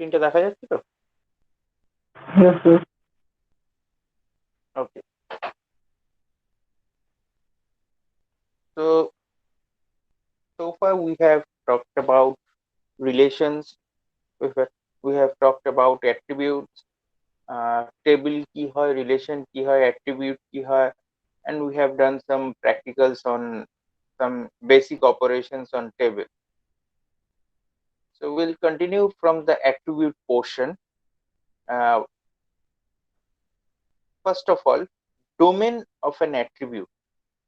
স্ক্রিনটা দেখা যাচ্ছে তো? Yes, sir. Okay. So so far we have talked about relations. We have talked about attributes, table কি হয়, relation কি হয়, attribute কি হয়, and we have done some practicals on some basic operations on table. So we'll continue from the attribute portion. Uh, First of all, domain of an attribute.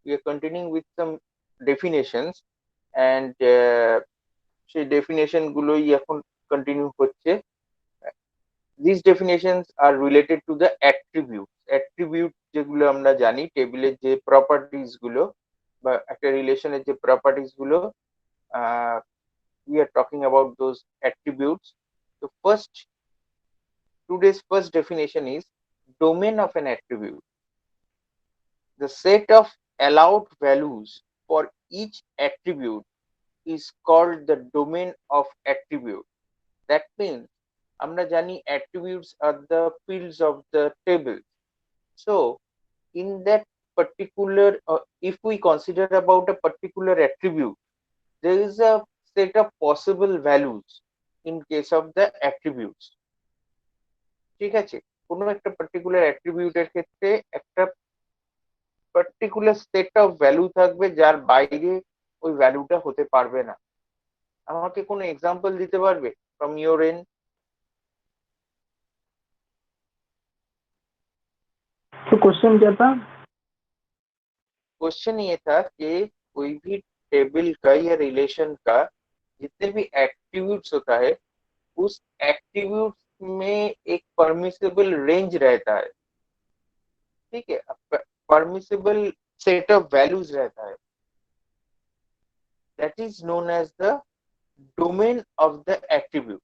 We are continuing with some definitions, and সেই definition গুলোই এখন continue হচ্ছে। These definitions are related to the attributes. Attribute যেগুলো আমরা জানি টেবিলের যে properties গুলো বা একটা রিলেশনের যে প্রপার্টিজ গুলো, uh, we are talking about those attributes. So today's first definition is domain of an attribute. The set of allowed values for each attribute is called the domain of attribute. That means আমরা জানি attributes are the fields of the table. So in that particular, if we consider about a particular attribute, there is a set of possible values in case of the attributes. ঠিক আছে, কোনো একটা particular অ্যাট্রিবিউটের ক্ষেত্রে একটা particular set of value থাকবে যার বাইরে ওই ভ্যালুটা হতে পারবে না। আমাকে কোনো এক্সাম্পল দিতে পারবে ফ্রম ইওর এন্ড? तो क्वेश्चन क्या था? क्वेश्चन ये था कि कोई भी टेबल का या रिलेशन का जितने भी एट्रीब्यूट्स होता है, उस एट्रीब्यूट में एक परमिसिबल रेंज रहता है। ठीक है, परमिसिबल सेट ऑफ वैल्यूज रहता है, that is known as the domain of the attribute.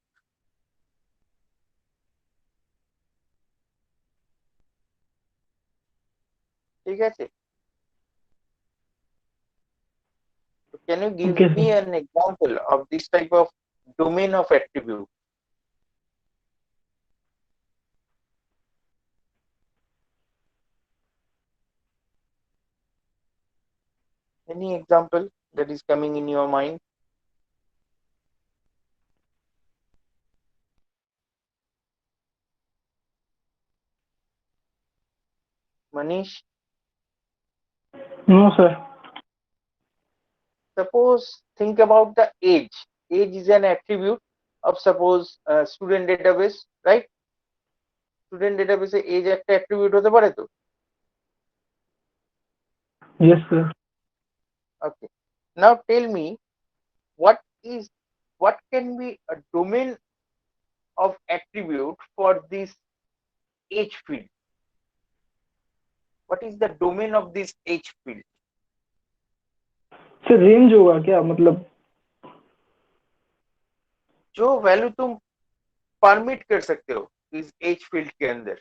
ठीक है, so can you give okay me sir. an example of this type of domain of attribute? Any example that is coming in your mind? Manish, no sir. suppose think about the age. Age is an attribute of suppose student database, right? Student database A age একটা attribute হতে পারে তো? Yes sir. Okay. Now tell me what is what can be a domain of attribute for this age field? What is the domain of this age field? Sir range होगा क्या, मतलब? जो value तुम permit कर सकते हो इस as field के अंदर,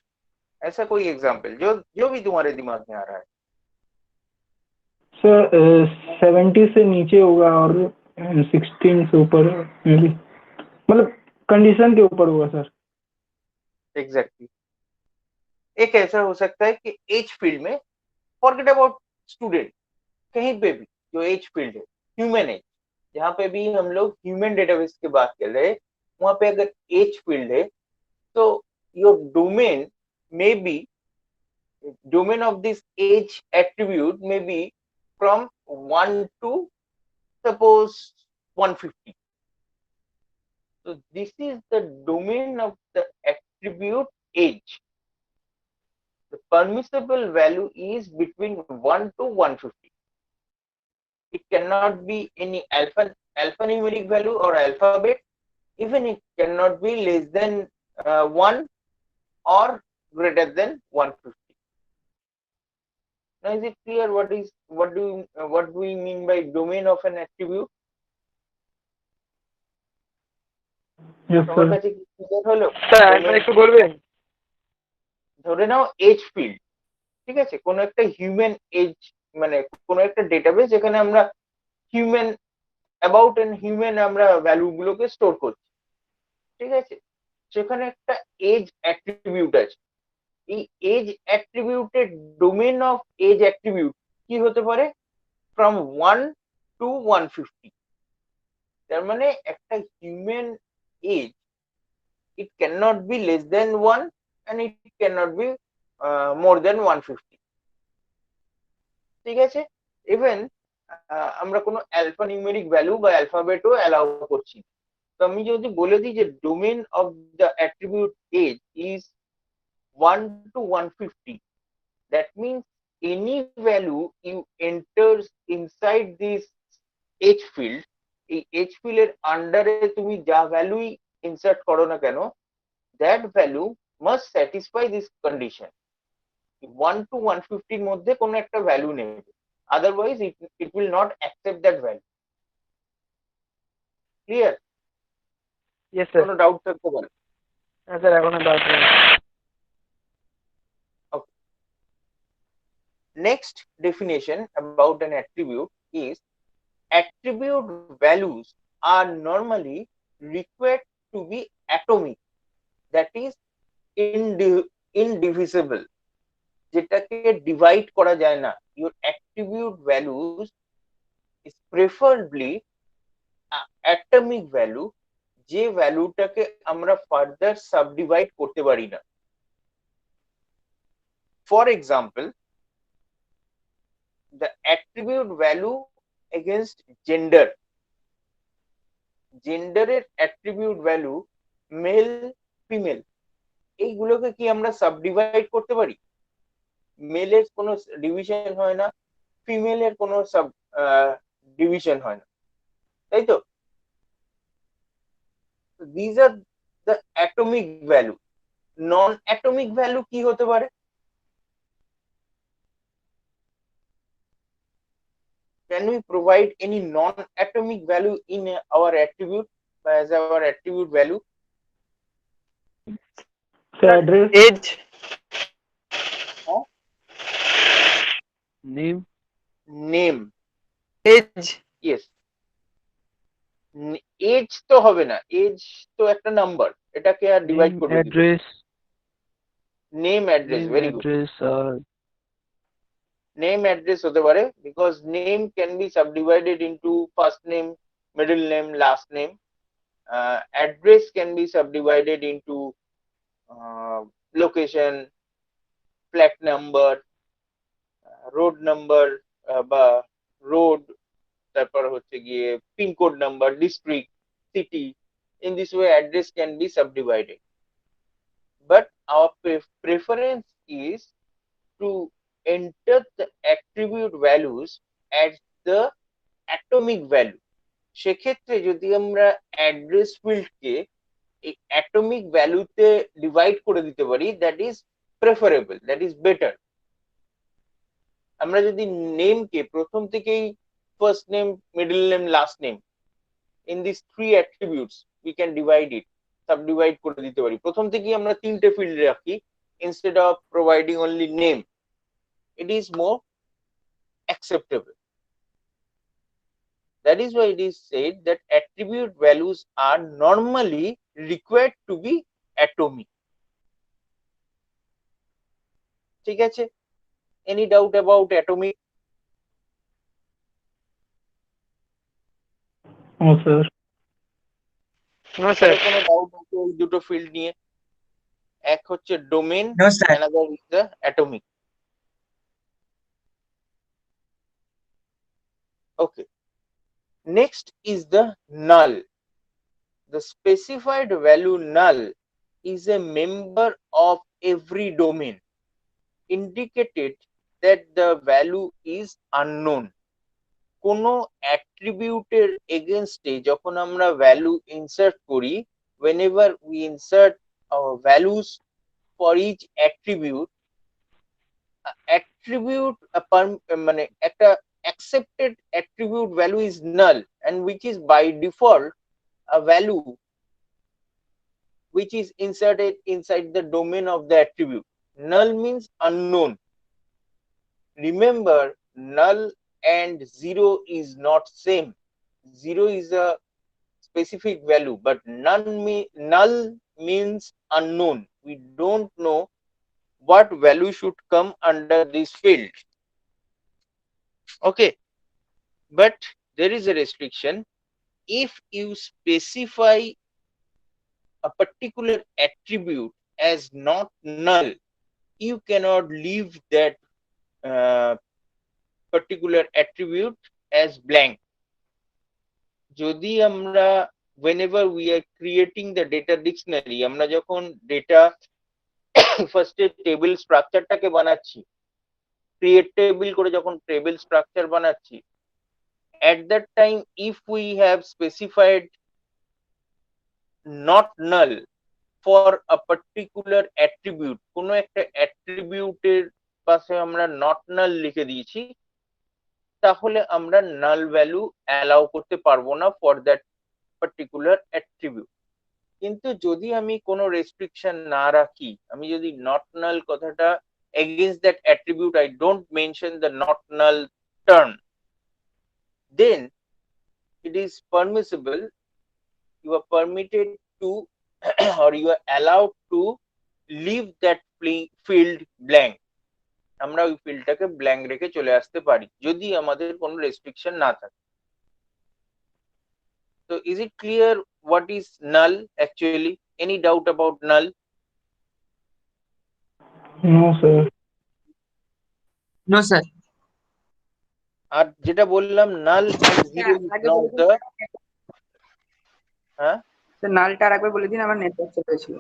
ऐसा कोई एग्जांपल जो जो भी तुम्हारे दिमाग में आ रहा है। सर 70 से नीचे होगा और 16 से ऊपर मे बी, मतलब कंडीशन के ऊपर होगा सर। Exactly exactly. एक ऐसा हो सकता है कि एज फील्ड में फॉरगेट अबाउट स्टूडेंट, कहीं पे भी जो एज फील्ड है, ह्यूमन एज, जहाँ पे भी हम लोग ह्यूमन डेटाबेस की बात कर रहे हैं, वहां पे अगर एज फील्ड है तो your domain of this age attribute may be from 1 to suppose 150. So this is the domain of the attribute age. The permissible value is between 1 to 150. It cannot be any alphanumeric value or alphabet. Even it cannot be less than 1 or greater than 150. Now is it clear what do we mean by domain of an attribute? Yes সবার sir. কাছে কি clear হলো? Sir একবার domain, একটু বলবেন? ধরে নাও age field, ঠিক আছে, কোন একটা হিউম্যান এজ, মানে কোন একটা ডেটাবেস যেখানে আমরা হিউম্যান অ্যাবাউট এন্ড হিউম্যান আমরা ভ্যালু গুলোকে স্টোর করছি। ঠিক আছে, সেখানে একটা এজ অ্যাট্রিবিউট আছে। এই এজ অ্যাট্রিবিউটের ডোমেন অফ এজ অ্যাট্রিবিউট কি হতে পারে? From 1 to 150। তার মানে একটা human age, it cannot be less than 1 and it cannot be more than 150। ঠিক আছে? ইভেন আমরা কোনো অ্যালফা নিউমেরিক ভ্যালু বা অ্যালফাবেটও অ্যালাউ করছি। তো আমি যদি বলে দিই যে domain of the attribute age is 1 to 150, that means any value you enters inside this h field, এই h field এর আন্ডারে তুমি যা ভ্যালুই ইনসার্ট করো না কেন, that value must satisfy this condition। 1 to 150 এর মধ্যে কোনো একটা ভ্যালু নেবে, otherwise it will not accept that value। Clear? Yes sir. কোনো ডাউট থাকতে পারে? হ্যাঁ স্যার, এখনো ডাউট নেই। Okay. Next definition about an attribute is attribute values are normally required to be atomic, that is indivisible, যেটাকে divide করা যায় না। your attribute values is preferably atomic value, যে ভ্যালুটাকে আমরা ফার্দার সাবডিভাইড করতে পারি না। For example, the attribute value against gender, জেন্ডারের অ্যাট্রিবিউট ভ্যালু মেল ফিমেল, এইগুলোকে কি আমরা সাবডিভাইড করতে পারি? মেলের কোনো ডিভিশন হয় না, ফিমেলের কোনো সাব ডিভিশন হয় না, তাই তো? These are the atomic value. Non atomic value কি হতে পারে? Can we provide any non-atomic value in our attribute as our attribute value? So address, age, Huh? Name, Name, age, yes। Age তো হবে না, এজ তো একটা number, এটাকে আর divide name, করবে কি? Address, name address, name, very good. Address আর name address হতে পারে, because name can be subdivided into first name, middle name, last name. Address can be subdivided into location, flat number, road number বা road, তারপর হচ্ছে গিয়ে pincode number, district, city. In this way address can be subdivided, but our preference is to enter the attribute values at the atomic value। সেক্ষেত্রে যদি আমরা address ফিল্ডকে এই atomic ভ্যালুতে divide করে দিতে পারি, that is preferable, that is better. আমরা যদি নেমকে প্রথম থেকেই first name, middle name, last name, in these three attributes we can divide it, subdivide করে দিতে পারি, প্রথম থেকেই আমরা তিনটে ফিল্ড রাখি instead of providing only name, it is more acceptable। that is why it is said that attribute values are normally required to be atomic। ঠিক আছে? any doubt about atomic? oh sir, no sir. কোনো doubt আছে এই দুটো field নিয়ে? এক হচ্ছে domain, No, sir. another is the atomic। okay, next is the null। the specified value null is a member of every domain, indicated that the value is unknown। কোনো অ্যাট্রিবিউটের এগেইনস্টে যখন আমরা ভ্যালু ইনসার্ট করি, whenever we insert values for each attribute, মানে একটা accepted attribute value is null, and which is by default a value which is inserted inside the domain of the attribute। null means unknown। remember, null and zero is not same। Zero is a specific value, but null means unknown. We don't know what value should come under this field. Okay, but there is a restriction. If you specify a particular attribute as not null, you cannot leave that uh, particular attribute as blank. যদি আমরা whenever we are creating the data dictionary, আমরা যখন data ফার্স্টে table স্ট্রাকচারটাকে বানাচ্ছি, create table করে যখন table structure বানাচ্ছি, at that time if we have specified not null for a particular attribute, কোনো একটা অ্যাট্রিবিউটের পাশে আমরা not null লিখে দিয়েছি, তাহলে আমরা null value allow করতে পারবো না for that particular attribute. কিন্তু যদি আমি কোনো রেস্ট্রিকশন না রাখি, আমি যদি not null কথাটা against that attribute I don't mention the not null term, then it is permissible, you are permitted to or you are allowed to leave that field blank. আমরা ওই ফিল্ডটাকে ব্ল্যাঙ্ক রেখে চলে আসতে পারি যদি আমাদের কোনো রেস্ট্রিকশন না থাকে। So is it clear what is null actually? Any doubt about null? No, sir. No, sir. আর যেটা বললাম null and zero is not the হ্যাঁ স্যার নালটা আরেকবার বলে দিন, আমার নেটওয়ার্ক চলে গেছিল।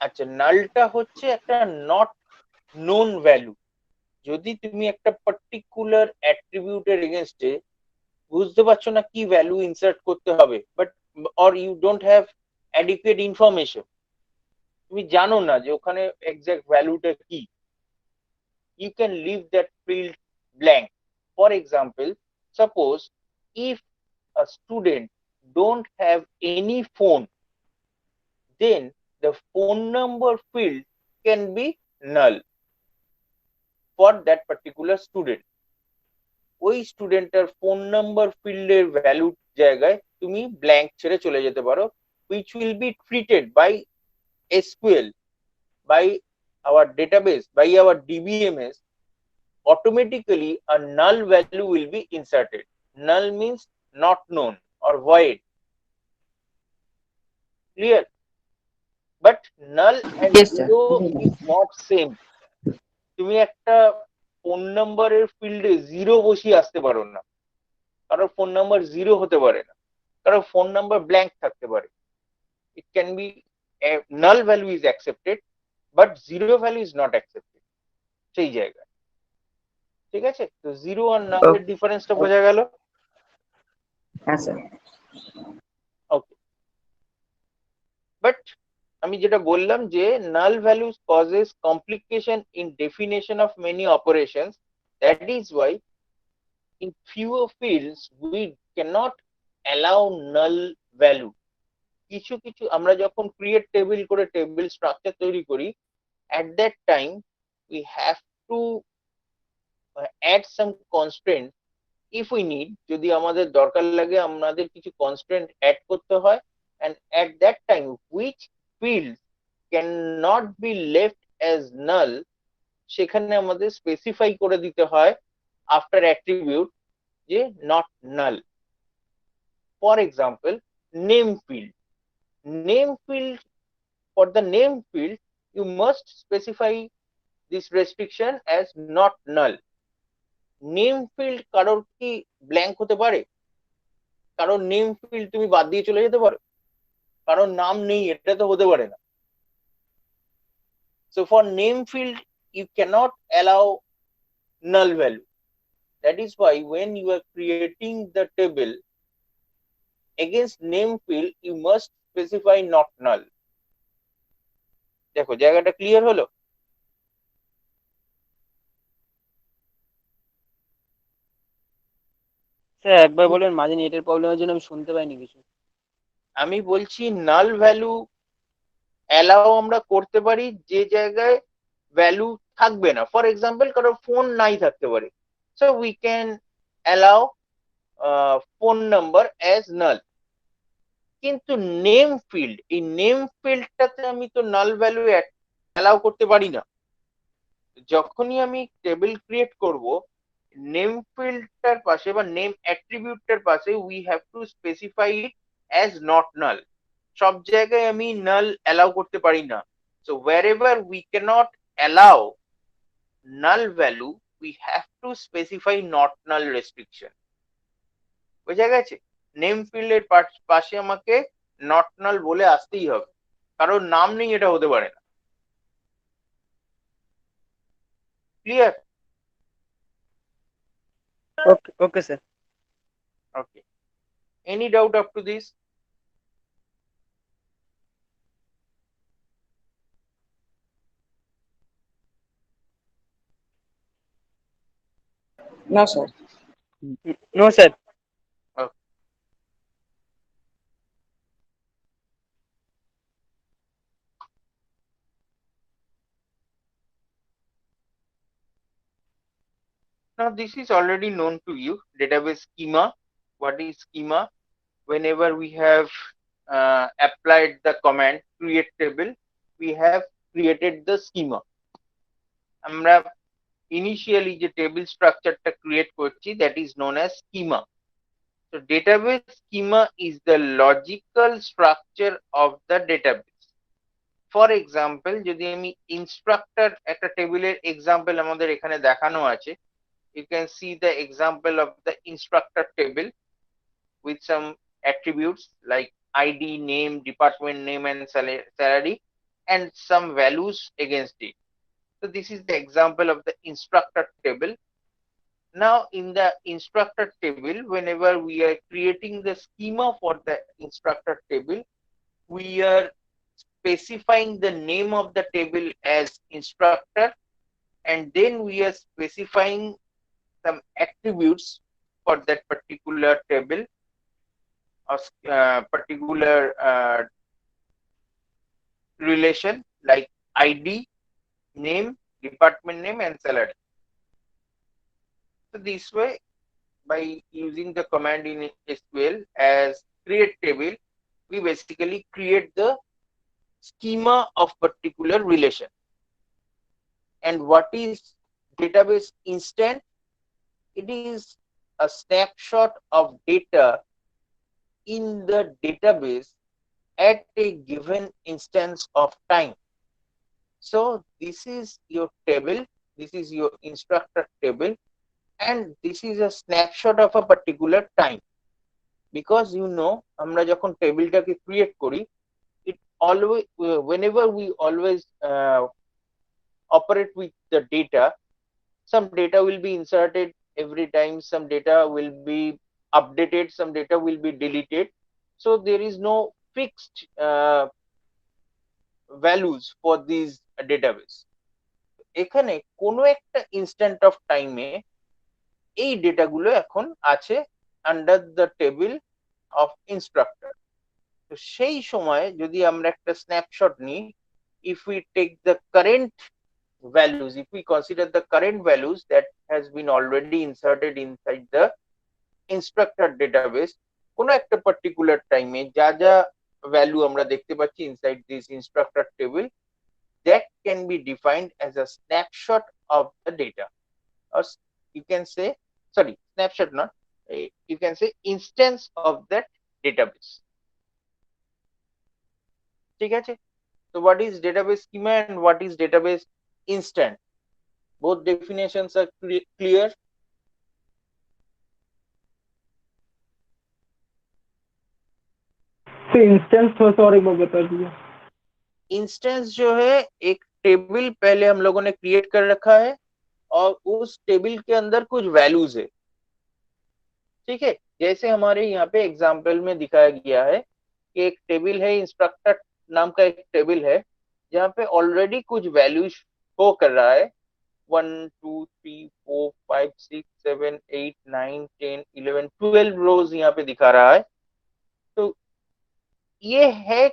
আচ্ছা, নালটা হচ্ছে একটা নট নোন ভ্যালু। যদি তুমি একটা পার্টিকুলার অ্যাট্রিবিউটের এগেইনস্টে বুঝতে পারছো না কি ভ্যালু ইনসার্ট করতে হবে, but or you don't have adequate information, তুমি জানো না যে ওখানে এক্সাক্ট ভ্যালুটা কি, you can leave that field blank. For example, suppose if a student don't have any phone, then the phone number field can be null for that particular student. ওই স্টুডেন্টের phone number ফিল্ডের value জায়গায় তুমি blank ছেড়ে চলে যেতে পারো, which will be treated by SQL, by our database, by our DBMS. Automatically a null value will be inserted. Null means not known or void. Clear? But null and Yes, sir. zero is not same. তুমি একটা phone নাম্বারের ফিল্ডে zero বসিয়ে আসতে পারো না, কারণ phone number zero হতে পারে না, কারণ ফোন নাম্বার ব্ল্যাঙ্ক থাকতে পারে। It can be a null value is accepted, but zero value is not accepted সেই জায়গায়। ঠিক আছে, তো জিরো আর নাল এর ডিফারেন্সটা বোঝা গেল? হ্যাঁ স্যার। ওকে, বাট আমি যেটা বললাম যে null values causes complication in definition of many operations. That is why in fewer fields we cannot allow null value. কিছু কিছু আমরা যখন ক্রিয়েট টেবিল করে টেবিল স্ট্রাকচার তৈরি করি, at that time we have to add some constraint if we need, যদি আমাদের দরকার লাগে আমাদের কিছু কনস্ট্রেন্ট অ্যাড করতে হয়, and at that time which fields cannot be left as null, সেখানে আমাদের স্পেসিফাই করে দিতে হয় after attribute যে not null. For example, name field. Name field, for the name field you must specify this restriction as not null. Name field কারোর কি blank হতে পারে? কারণ নেম ফিল্ড তুমি বাদ দিয়ে চলে যেতে পারো, কারণ নাম নেই, এটা তো হতে পারে না। So for name field you cannot allow null value. That is why when you are creating the table against name field you must specify not null. দেখো জায়গাটা ক্লিয়ার হলো? স্যার একবার বলেন, মাঝে নেটের প্রবলেমের জন্য আমি শুনতে পাইনি কিছু। আমি বলছি নাল ভ্যালু অ্যালাউ আমরা করতে পারি যে জায়গায় ভ্যালু থাকবে না। ফর এক্সাম্পল কারো ফোন নাই থাকতে পারে, so we can allow phone number as null. কিন্তু নেম ফিল্ড, এই নেম ফিল্ডটাতে আমি তো নাল ভ্যালু অ্যালাউ করতে পারি না। যখনই আমি টেবিল ক্রিয়েট করব, নেম ফিল্ডটার পাশে বা নেম অ্যাট্রিবিউটটার পাশে we have to specify it as not নাল। সব জায়গায় আমি নাল অ্যালাউ করতে পারি না। So wherever we cannot allow null value, we have to specify not null restriction. বোঝা গেছে? নেম ফিল্ডের পাশে আমাকে নট নাল বলে আসতেই হবে, কারণ নাম নেই এটা হতে পারে না। Clear? Okay okay sir. Okay, any doubt up to this? No, sir. No sir. Okay. Now this is already known to you, database schema. What is schema? Whenever we have applied the command create table, we have created the schema. আমরা initially যে table structure টা create করছি, that is known as schema. So database schema is the logical structure of the database. For example, যদি আমি instructor একটা টেবিলের example আমাদের এখানে দেখানো আছে, you can see the example of the instructor table with some attributes like id, name, department name, and salary, and some values against it. So this is the example of the instructor table. Now in the instructor table, whenever we are creating the schema for the instructor table, we are specifying the name of the table as instructor, and then we are specifying some attributes for that particular table or particular relation like id, name, department name, and salary. So this way, by using the command in SQL as create table, we basically create the schema of particular relation. And what is database instant? It is a snapshot of data in the database at a given instance of time. So this is your table, this is your instructor table, and this is a snapshot of a particular time. Because you know, আমরা যখন টেবিলটাকে create করি, it always, whenever we always operate with the data, some data will be inserted every time, some data will be updated, some data will be deleted. So there is no fixed values for these database. এখানে কোনো একটা instant of টাইমে এই ডেটাগুলো এখন আছে under the table of instructor. তো সেই সময় যদি আমরা একটা স্ন্যাপশট নিই, if we take the current values, if we consider the current values that has been already inserted inside the instructor database, কোনো একটা particular time যা যা ভ্যালু আমরা দেখতে পাচ্ছি inside this instructor table, that can be defined as a snapshot of the data, or you can say, sorry, snapshot not, you can say instance of that database. ঠিক আছে? So what is database schema and what is database instant? Both definitions are clear. तो instance थोड़ा सा और एक बार बता दीजिए। Instance जो है, एक टेबल पहले हम लोगों ने क्रिएट कर रखा है और उस टेबल के अंदर कुछ वैल्यूज है। ठीक है, जैसे हमारे यहाँ पे एग्जाम्पल में दिखाया गया है कि एक टेबल है, इंस्ट्रक्टर नाम का एक टेबल है, जहाँ पे ऑलरेडी कुछ वैल्यूज शो कर रहा है, 1 2 3 4 5 6 7 8 9 10 11 12 रोज यहाँ पे दिखा रहा है। तो ये है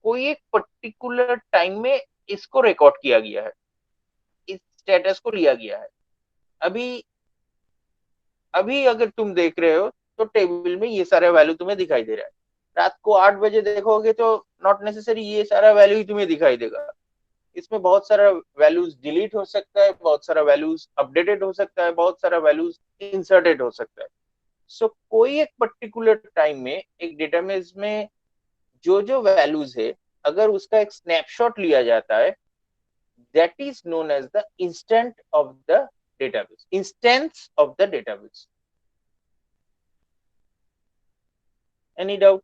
कोई एक पर्टिकुलर टाइम में इसको रिकॉर्ड किया गया है, इस स्टेटस को लिया गया है। अभी अभी अगर तुम देख रहे हो तो टेबल में ये सारे वैल्यू तुम्हें दिखाई दे रहा है। रात को 8 बजे देखोगे तो नॉट नेसेसरी ये सारा वैल्यू ही तुम्हें दिखाई देगा। इसमें बहुत सारा वैल्यूज डिलीट हो सकता है, बहुत सारा वैल्यूज अपडेटेड हो सकता है, बहुत सारा वैल्यूज इंसर्टेड हो सकता है। सो कोई एक पर्टिकुलर टाइम में एक डेटाबेस में जो जो वैल्यूज है, अगर उसका एक स्नैपशॉट लिया जाता है, that is known as the instant of the database, instance of the database. Any doubt?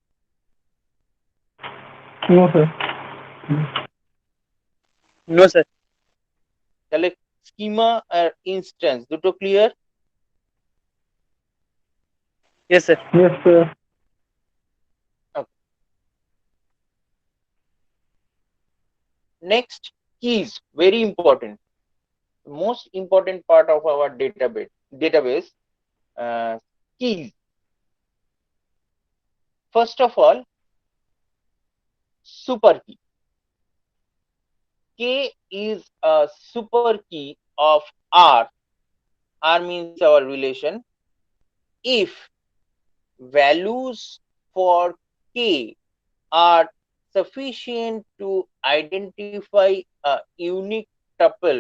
No sir. No sir. তাহলে স্কিমা আর ইনস্ট্যান্স দুটো clear? Yes sir. Yes sir. Next, keys, very important, most important part of our database, uh, keys. First of all, super key. K is a super key of R. R means our relation. If values for K are sufficient to identify a unique tuple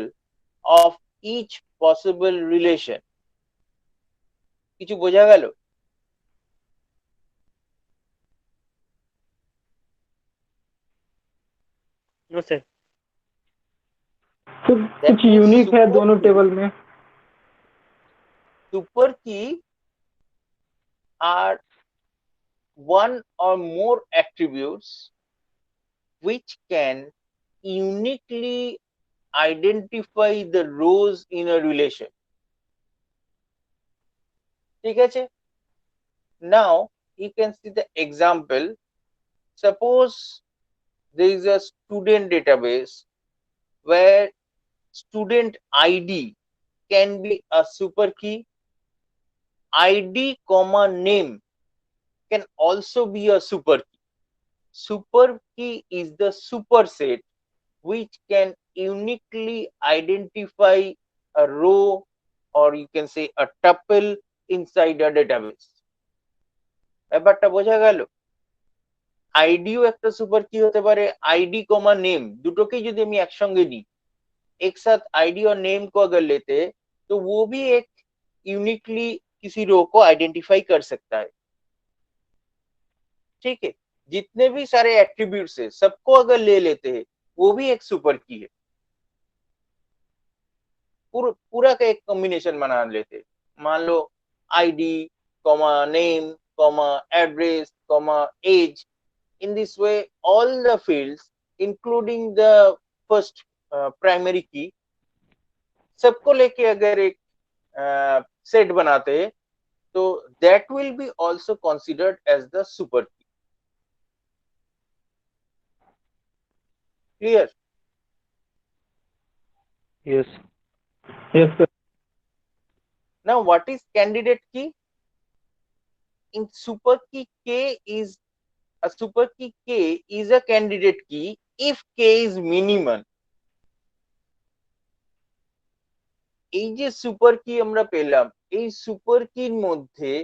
of each possible relation. কিছু বোঝা গেল? No sir. तो That कुछ means unique है super दोनों key, table में। super key are one or more attributes which can uniquely identify the rows in a relation. ঠিক আছে? Now you can see the example. Suppose there is a student database where student ID can be a super key. ID comma name can also be a super key. Super key is the superset which can uniquely identify a row, or you can say a tuple inside a database. ব্যাপারটা বোঝা গেল? আইডিও একটা super key হতে পারে, ID comma name দুটোকেই যদি আমি একসঙ্গে নিই, एक साथ आईडी और नेम को अगर लेते तो वो भी एक यूनिकली किसी रो को आइडेंटिफाई कर सकता है। ठीक है, जितने भी सारे एट्रीब्यूट्स है सबको अगर ले लेते हैं वो भी एक सुपर की है। पूरा का एक कॉम्बिनेशन बना लेते, मान लो ID comma name comma address comma age. in this way all the fields including the first primary key सबको लेके अगर एक सेट बनाते हैं तो that will be also considered as the super key. Clear? Yes. Yes sir. Now what is candidate key? In super key K is a super key K is a candidate key if K is minimal. এই যে super key আমরা পেলাম, এই super কির মধ্যে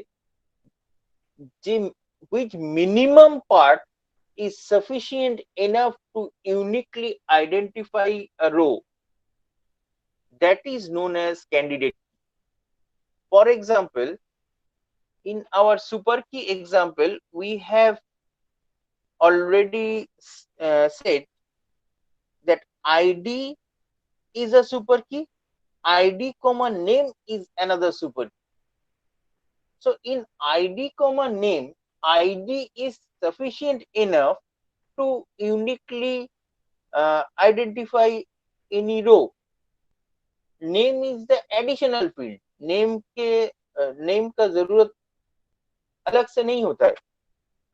যে which minimum part is sufficient enough to uniquely identify a row, that is known as candidate. For example, in our super key example we have already said that id is a super key, id comma name is another super key. So in id comma name, id is sufficient enough to uniquely identify any row. Name is the additional field. Name के name का जरूरत अलग से नहीं होता है।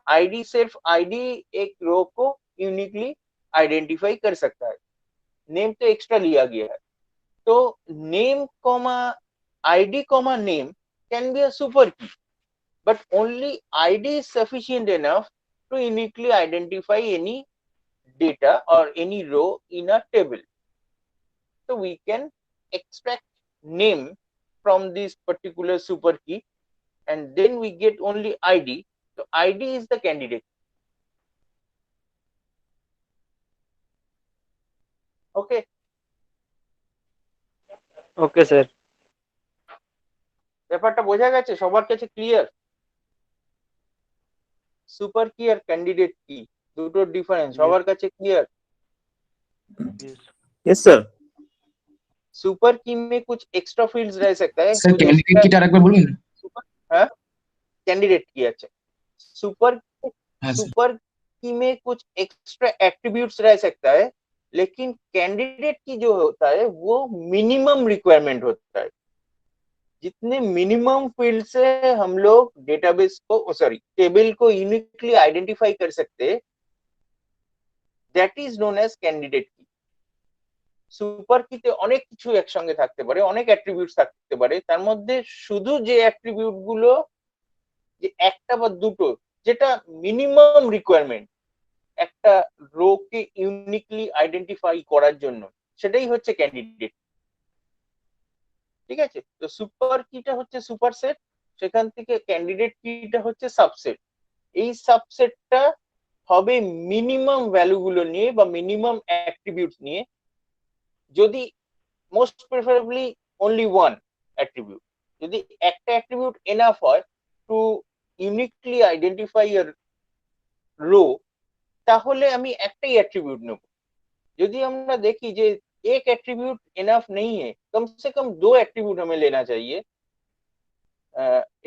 ID सिर्फ ID एक रो को यूनिकली आइडेंटिफाई कर सकता है, नेम तो एक्स्ट्रा लिया गया है। तो name comma ID comma name can be a super की, but only id is sufficient enough to uniquely identify any data or any row in a table. So we can extract name from this particular super key and then we get only id. So id is the candidate. Okay, okay sir. ব্যাপারটা বোঝা গেছে সবার কাছে? Clear? Super key আর candidate কি দুটোর difference সবার কাছে ক্লিयर? Yes sir. Super की में कुछ एक्स्ट्रा फील्ड्स रह सकता है, सर कुछ कैंडिडेट की टारक पर बोलूं? सुपर, हाँ, कैंडिडेट की, अच्छा। सुपर हाँ सर। सुपर की में कुछ एक्स्ट्रा एट्रीब्यूट्स रह सकता है, लेकिन कैंडिडेट की जो होता है वो मिनिमम रिक्वायरमेंट होता है। जितने मिनिमम फील्ड से हम लोग डेटाबेस को, सॉरी, टेबल को यूनिकली आइडेंटिफाई कर सकते हैं, that is known as candidate key. Super কিতে অনেক কিছু একসঙ্গে থাকতে পারে, অনেক অ্যাট্রিবিউটস থাকতে পারে, তার মধ্যে শুধু যে অ্যাট্রিবিউট গুলো, যে একটা বা দুটো, যেটা মিনিমাম রিকোয়ারমেন্ট একটা রো কে ইউনিকলি আইডেন্টিফাই করার জন্য, সেটাই হচ্ছে ক্যান্ডিডেট। ঠিক আছে, তো সুপার কিটা হচ্ছে সুপারসেট, সেখান থেকে ক্যান্ডিডেট কিটা হচ্ছে সাবসেট। এই সাবসেটটা হবে মিনিমাম ভ্যালু গুলো নিয়ে বা মিনিমাম অ্যাট্রিবিউটস নিয়ে, যদি most preferably only one attribute. যদি একটা অ্যাট্রিবিউট এনাফ হয় টু ইউনিকলি আইডেন্টিফাই আ रो, তাহলে আমি একটাই অ্যাট্রিবিউট নেব। যদি আমরা দেখি যে एक एट्रीब्यूट इनफ नहीं है, कम से कम दो एट्रीब्यूट हमें लेना चाहिए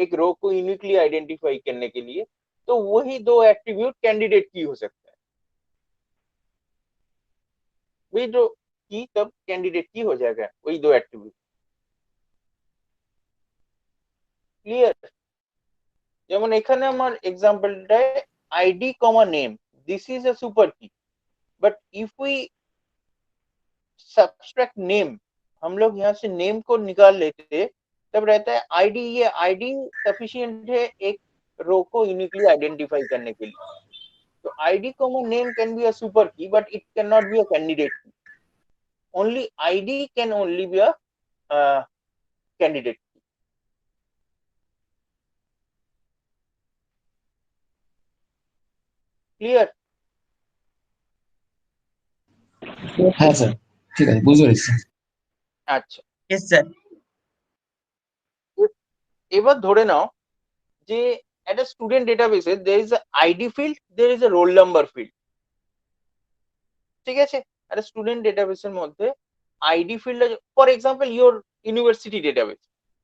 एक रो को यूनिकली आइडेंटिफाई करने के लिए, तो वही दो एट्रीब्यूट कैंडिडेट की हो सकता है। वही दो की तब कैंडिडेट की हो जाएगा, वही दो एट्रीब्यूट। क्लियर? যেমন এখানে আমার এক্সাম্পলটায় ID comma name, this is a super key, but if we subtract name, हम लोग यहाँ से नेम को निकाल लेते, तब रहता है आईडी। ये आईडी सफिशिएंट है एक रो को यूनिकली आइडेंटिफाई करने के लिए। तो ID comma name can be a super key, but it can not be a candidate key. Only ID can only be a candidate. Clear? हाँ सर ठीक है বুঝতে পেরেছি। আচ্ছা, यस सर। এবার ধরে নাও যে একটা student ডেটাবেসে there is a ID field, there is a roll number field। ঠিক আছে, একটা স্টুডেন্ট ডেটাবেসের মধ্যে ID field, for example your university database,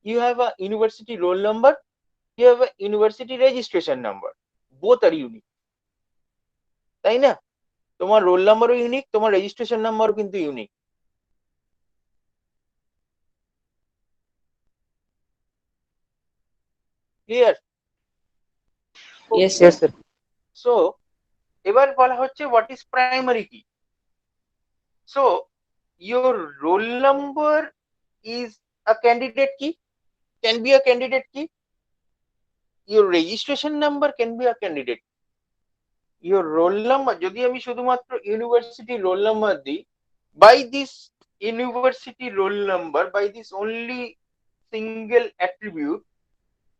you have a university roll number, you have a university registration number, both are unique, তাই না? তোমার role নাম্বারও unique, তোমার registration নাম্বারও কিন্তু unique. Clear? Yes yes sir. Sir. So এবার বলা হচ্ছে হোয়াট ইজ প্রাইমারি কি। So your roll number is a candidate key, can be a candidate key. Your registration number can be a candidate key. Your roll number, যদি আমি শুধুমাত্র university roll number দিই, by this university roll number, by this only single attribute,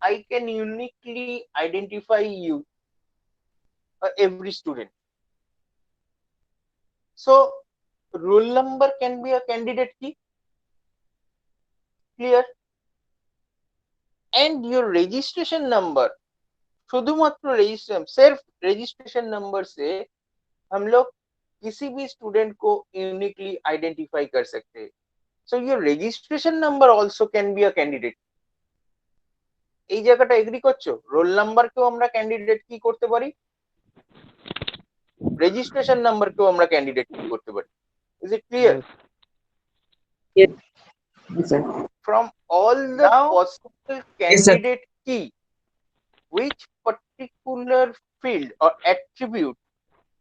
I can uniquely identify you, every student. So roll number can be a candidate key. Clear? And your registration number, शुधुमात्र registration, सिर्फ registration number से हम लोग किसी भी student को uniquely identify कर सकते हैं। So your registration number also can be a candidate. এই জায়গাটা এগ্রি করছো? রোল নাম্বারকেও আমরা ক্যান্ডিডেট কি করতে পারি, রেজিস্ট্রেশন নাম্বারকেও আমরা ক্যান্ডিডেট কি করতে পারি। Is it clear? Yes sir. From all the possible Yes, sir. candidate key, which particular field or attribute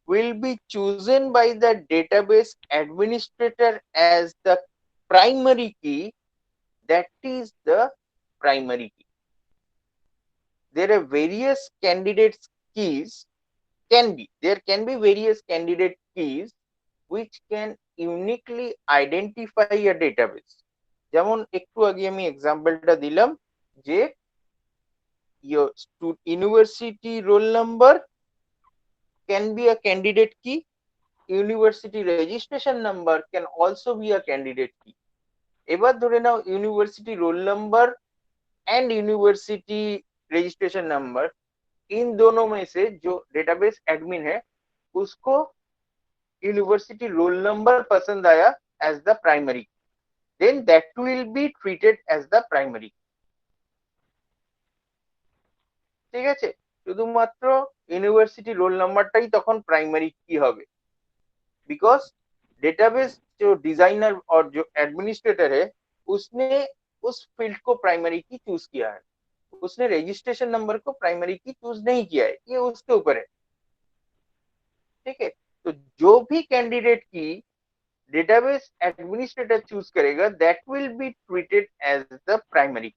will be chosen by the database administrator as the primary key, that is the primary key. There are various candidates keys, there can be various candidate keys which can uniquely identify a database। যেমন একটু আগে আমি এক্সাম্পলটা দিলাম যে your university roll number can be a candidate key university registration number can also be a candidate key. এবার ধরে নাও university roll number and university registration number, इन दोनों में से जो डेटाबेस एडमिन है उसको यूनिवर्सिटी रोल नंबर पसंद आया as the primary, then that will be treated as the primary. ঠিক আছে, শুধুমাত্র ইউনিভার্সিটি রোল নাম্বারটাই তখন प्राइमरी কি হবে, बिकॉज डेटाबेस जो डिजाइनर और जो एडमिनिस्ट्रेटर है उसने उस फील्ड को प्राइमरी की चूज किया है, उसने रजिस्ट्रेशन नंबर को प्राइमरी की चूज नहीं किया है, ये उसके ऊपर है। ठीक है, तो जो भी candidate key database administrator choose करेगा that will be treated as the primary.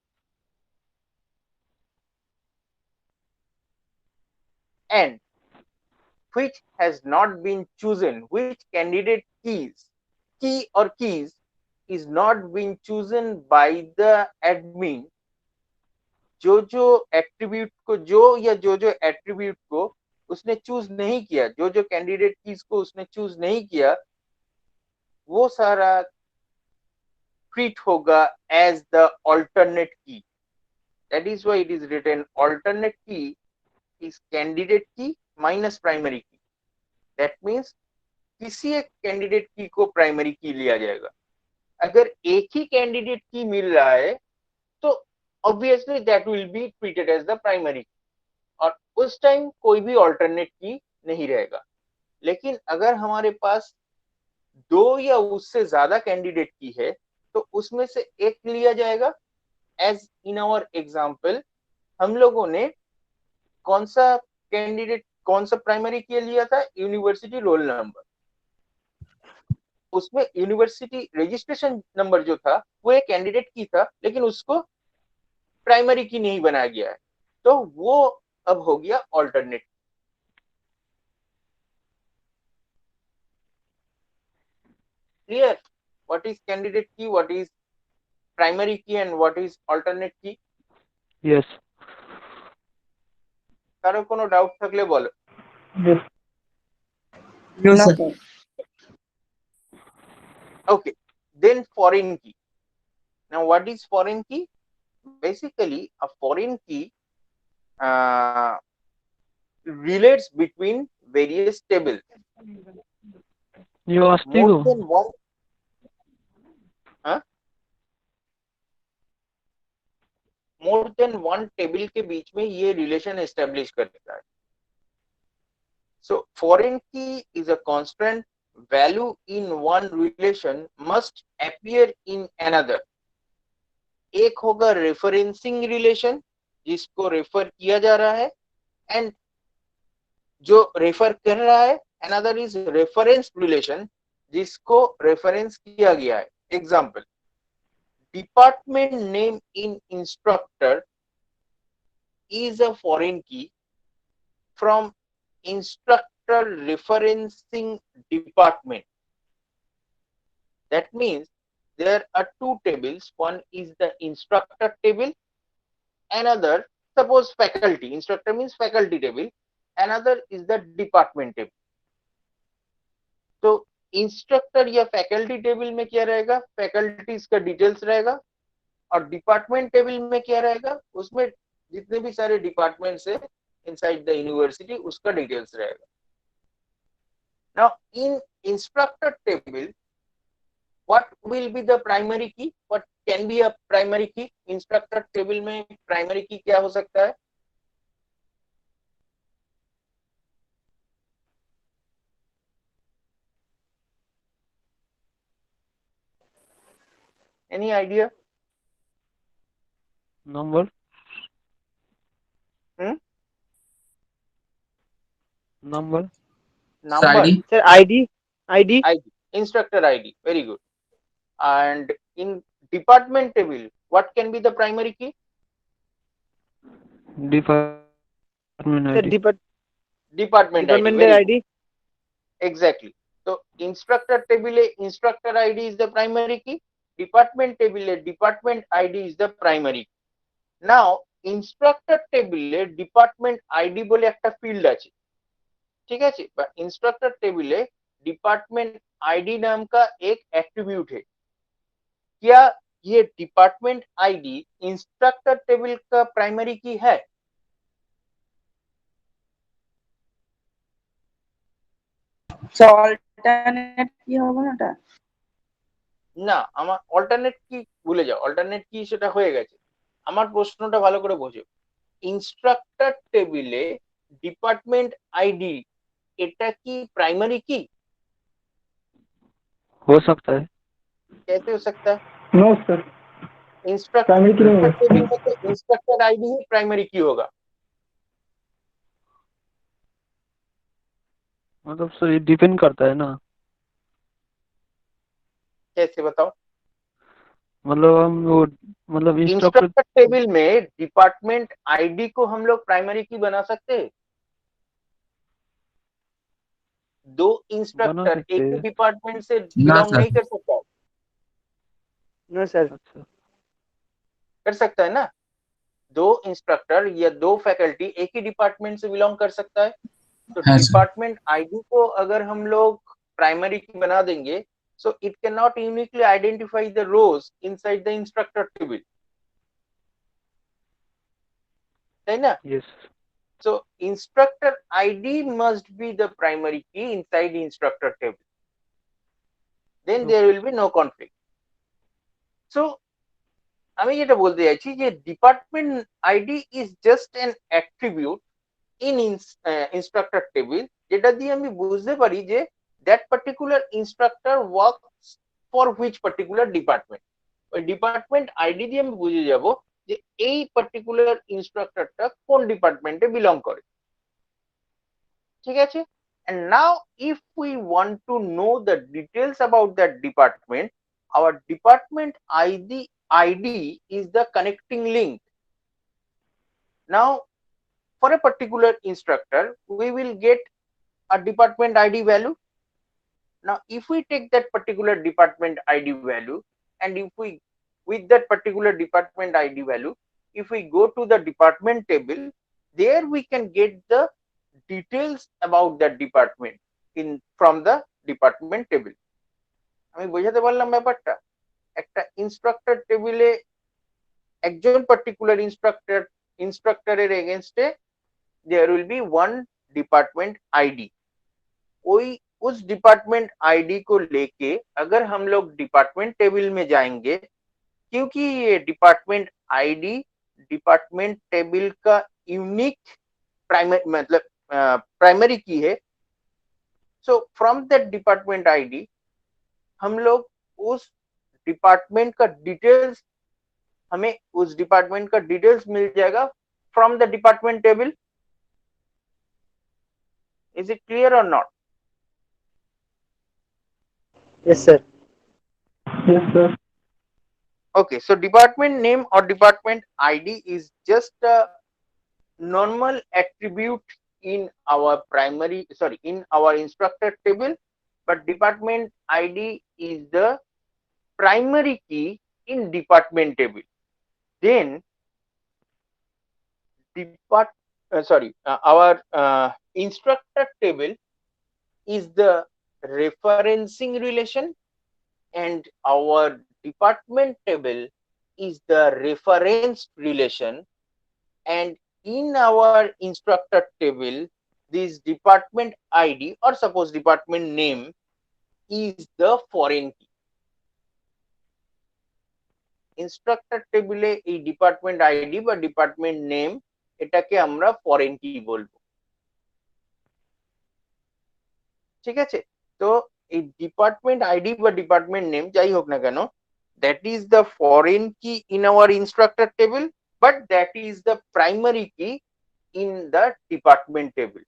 And which has not been chosen, which candidate key or keys is not being chosen by the admin, जो एट्रीब्यूट को जो attribute को उसने choose नहीं किया, जो candidate keys को उसने चूज नहीं किया, वो सारा ट्रीट होगा as the alternate key. That is why it is written alternate key is candidate key minus primary key. That means किसी एक कैंडिडेट की को प्राइमरी की लिया जाएगा। अगर एक ही कैंडिडेट की मिल रहा है तो obviously that will be treated as the primary, और उस टाइम कोई भी ऑल्टरनेट की नहीं रहेगा। लेकिन अगर हमारे पास दो या उससे ज्यादा कैंडिडेट की है तो उसमें से एक लिया जाएगा। एज इन आवर एग्जाम्पल हम लोगों ने कौन सा प्राइमरी की लिया था, यूनिवर्सिटी रोल नंबर। उसमें यूनिवर्सिटी रजिस्ट्रेशन नंबर जो था वो एक कैंडिडेट की था, लेकिन उसको प्राइमरी की नहीं बनाया गया है, तो वो अब हो गया alternate. Clear what is candidate की, व्हाट इज प्राइमरी की एंड व्हाट इज অল্টারনেট কি? यस। কারো কোনো ডাউট থাকলে বলো। Yes. No, No, sir. sir. Okay, then foreign key. Now what is foreign key? Basically a foreign key relates between various tables. यो अस्ति More को than one, more than one table के बीच में ये relation establish करता है। So foreign की is a constant value in one relation must appear in another. एक होगा रेफरेंसिंग रिलेशन जिसको रेफर किया जा रहा है, एंड जो रेफर कर रहा है अनदर इज रेफरेंस रिलेशन जिसको रेफरेंस किया गया है। Example, department name in instructor is a foreign key from instructor referencing department. That means there are two tables, one is the instructor table, another, suppose faculty, instructor means faculty table, another is the department table. तो instructor या faculty table में क्या रहेगा, faculties का details रहेगा, और department table में क्या रहेगा, उसमें जितने भी सारे डिपार्टमेंट्स है इनसाइड द यूनिवर्सिटी उसका डिटेल्स रहेगा। Now in instructor table what will be the primary key, what can be a primary key? Instructor table में प्राइमरी की क्या हो सकता है? Any idea? Number number number, ID. Sir ID ID ID, instructor ID, very good. And in department table what can be the primary key? Department sir ID Department ID, department very good. ID Exactly. So instructor table instructor ID is the primary key, department table department ID is the primary key. Now instructor table department ID বলে একটা field আছে, ঠিক আছে, বা instructor টেবিলে department ID नाम का एक एट्रीब्यूट है। क्या ये डिपार्टमेंट आईडी इंस्ट्रक्टर टेबल का प्राइमरी की है? অল্টারনেট কি হবে না ওটা? না, আমার অল্টারনেট কি ভুলে যাও, অল্টারনেট কি সেটা হয়ে গেছে। আমার প্রশ্নটা ভালো করে বোঝো। इंस्ट्रक्टर टेबले डिपार्टमेंट आईडी এটা কি प्राइमरी की? हो सकता है। कैसे हो सकता है? नो सर, इंस्ट्रक्टर प्राइमरी की नहीं है। टेबल में तो इंस्ट्रक्टर आईडी ही प्राइमरी की होगा। मतलब सर ये डिपेंड करता है ना, कैसे बताओ? मतलब हम वो मतलब इंस्ट्रक्टर इंस्ट्रक्टर टेबल में डिपार्टमेंट आईडी को हम लोग प्राइमरी की बना सकते हैं। दो बना इंस्ट्रक्टर सकते एक ही हैं। डिपार्टमेंट से ना बिलोंग सर, नहीं कर सकता? ना सर। अच्छा, कर सकता है ना। दो इंस्ट्रक्टर या दो फैकल्टी एक ही डिपार्टमेंट से बिलोंग कर सकता है। तो हाँ सर, डिपार्टमेंट आईडी को अगर हम लोग प्राइमरी की बना देंगे, so it cannot uniquely identify the rows inside the instructor table, है ना? Yes. So instructor ID must be the primary key inside the instructor table. Then there will be no conflict. So আমি যেটা বলতে চাইছি যে department ID is just an attribute in instructor table, যেটা দিয়ে আমি বুঝতে পারি যে that particular instructor works for which particular department. ওই ডিপার্টমেন্ট আইডি দিয়ে আমি বুঝে যাব যে এই পার্টিকুলার ইনস্ট্রাক্টরটা কোন ডিপার্টমেন্টে বিলং করে। ঠিক আছে? And now if we want to know the details about that department, our department ID is the connecting link. Now for a particular instructor we will get a department ID value. Now if we take that particular department ID value, and if we with that particular department ID value, if we go to the department table, there we can get the details about that department in from the department table. আমি বোঝাতে পারলাম ব্যাপারটা? একটা instructor টেবিলে একজন particular ইনস্ট্রাক্টরের এগেইনস্টে there will be one department ID. कोई उस डिपार्टमेंट आईडी को लेके अगर हम लोग डिपार्टमेंट टेबल में जाएंगे, क्योंकि ये डिपार्टमेंट आईडी डिपार्टमेंट टेबल का यूनिक प्राइमरी मतलब प्राइमरी की है, so from that department ID हम लोग उस डिपार्टमेंट का डिटेल्स हमें उस डिपार्टमेंट का डिटेल्स मिल जाएगा from the department table. Is it clear और not? Yes sir. Yes sir. Okay, so department name or department ID is just a normal attribute in our in our instructor table, but department ID is the primary key in department table. Then our instructor table is the referencing relation, and our department table is the reference relation. And in our instructor table, this department ID or suppose department name is the foreign key. Instructor টেবিলে এই department ID বা department name এটাকে আমরা foreign কি বলবো। ঠিক আছে? তো এই ডিপার্টমেন্ট আইডি বা ডিপার্টমেন্ট নেম যাই হোক না কেন, that is the foreign key in our instructor table, but that is the primary key in the department table.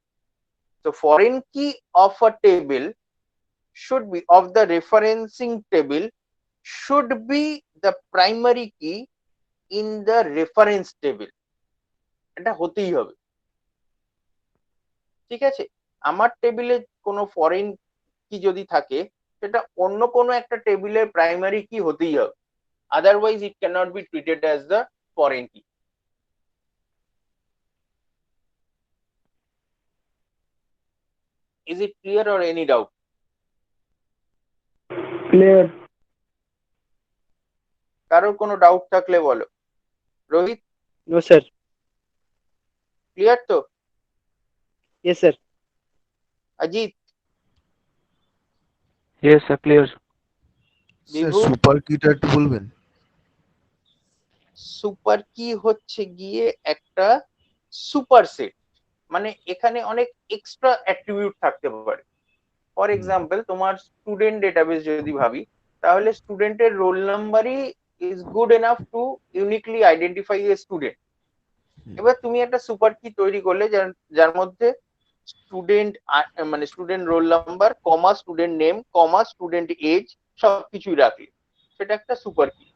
So foreign key of a table should be of the referencing table should be the primary key in the reference table. এটা হতেই হবে। ঠিক আছে? আমার টেবিলে কোনো foreign কি যদি থাকে সেটা অন্য কোনো একটা টেবিলের প্রাইমারি কি হতেই হবে, otherwise it cannot be treated as the foreign key. Is it clear or any doubt? Clear. কারোর কোনো ডাউট থাকলে বলো। Rohit, no sir. ক্লিয়ার তো? Yes sir. Ajit, yes sir, clear. Sir Bibhu? Super কিটা একটু বলবেন? সুপার কি হচ্ছে গিয়ে একটা সুপারসেট, মানে এখানে অনেক এক্সট্রা অ্যাট্রিবিউট থাকতে পারে। ফর এক্সাম্পল, তোমার স্টুডেন্ট ডেটাবেস যদি ভাবি, তাহলে স্টুডেন্টের রোল নাম্বারই is good enough to uniquely identify a student. এবার তুমি একটা সুপার কি তৈরি করলে যার মধ্যে স্টুডেন্ট, মানে স্টুডেন্ট রোল নাম্বার, কমা স্টুডেন্ট নেম, কমা স্টুডেন্ট এজ, সবকিছুই রাখলে, সেটা একটা সুপার কি।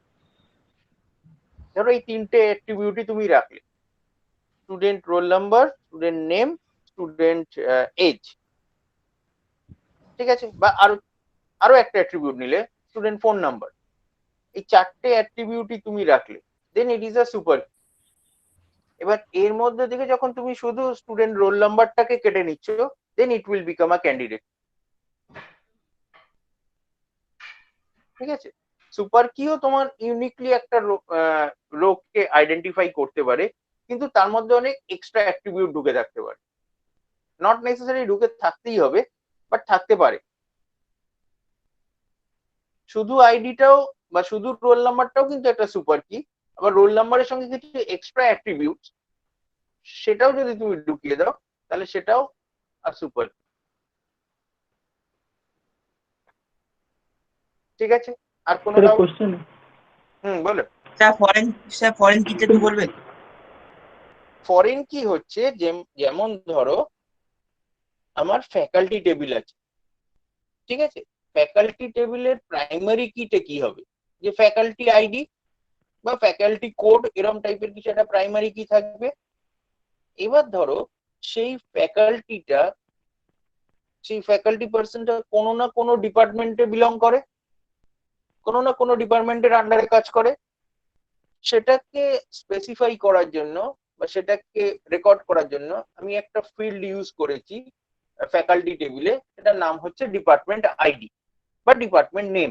ধরো এই তিনটে অ্যাট্রিবিউটই তুমি রাখলে, student roll number, student name, student age, ঠিক আছে? বা আরো আরো একটা অ্যাট্রিবিউট নিলে স্টুডেন্ট ফোন নাম্বার। এই চারটে অ্যাট্রিবিউটই তুমি রাখলে, দেন ইট ইজ আ সুপার। এবার এর মধ্যে থেকে যখন তুমি শুধু স্টুডেন্ট রোল নাম্বারটাকে কেটে নিচ্ছ, then it will become a candidate. ঠিক আছে? সুপার কিও তোমার ইউনিকলি একটা রোকে আইডেন্টিফাই করতে পারে, কিন্তু তার মধ্যে অনেক এক্সট্রা অ্যাট্রিবিউট ঢুকে থাকতে পারে। নট নেসেসারি ঢুকে থাকতেই হবে, বাট থাকতে পারে। শুধু আইডিটাও বা শুধু রোল নাম্বারটাও কিন্তু একটা সুপার কি। আবার রোল নাম্বারের সঙ্গে কিছু এক্সট্রা অ্যাট্রিবিউট, সেটাও যদি তুমি ঢুকিয়ে দাও, তাহলে সেটাও আর সুপার। ঠিক আছে? আর কোনো স্যার ডাউট? কোশ্চেন। বলো। স্যার ফরেন কিটা একটু বলবেন? ফরেন কি হচ্ছে, যেমন ধরো আমার ফ্যাকাল্টি টেবিল আছে, ঠিক আছে? ফ্যাকাল্টি টেবিলের প্রাইমারি কিটা কি হবে? যে ফ্যাকাল্টি আইডি বা ফ্যাকাল্টি কোড, এরকম টাইপের কিছু একটা প্রাইমারি কি থাকবে। এবার ধরো সেই ফ্যাকাল্টি পার্সনটা কোনো না কোনো ডিপার্টমেন্টে বিলং করে, কোনো না কোনো ডিপার্টমেন্টের আন্ডারে কাজ করে। সেটাকে স্পেসিফাই করার জন্য বা সেটাকে রেকর্ড করার জন্য আমি একটা ফিল্ড ইউজ করেছি ফ্যাকাল্টি টেবিলে, এটার নাম হচ্ছে ডিপার্টমেন্ট আইডি বা ডিপার্টমেন্ট নেম।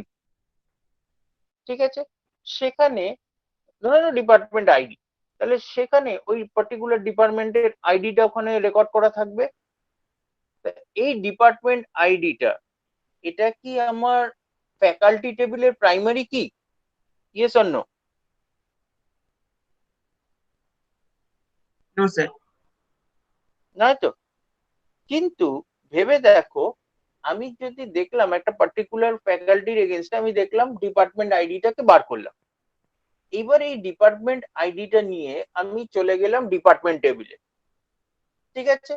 ঠিক আছে? সেখানে ধরো ডিপার্টমেন্ট আইডি, তাহলে সেখানে ওই পার্টিকুলার ডিপার্টমেন্টের আইডিটা ওখানে রেকর্ড করা থাকবে। এই ডিপার্টমেন্ট আইডিটা, এটা কি আমার ফ্যাকাল্টি টেবিলের primary key? Yes or no? No sir. নয় তো? কিন্তু ভেবে দেখো, আমি যদি দেখলাম একটা পার্টিকুলার ফ্যাকাল্টির এগেনস্টে, আমি দেখলাম ডিপার্টমেন্ট আইডিটাকে বার করলাম। এবার এই ডিপার্টমেন্ট আইডিটা নিয়ে আমি চলে গেলাম ডিপার্টমেন্ট টেবিলে। ঠিক আছে?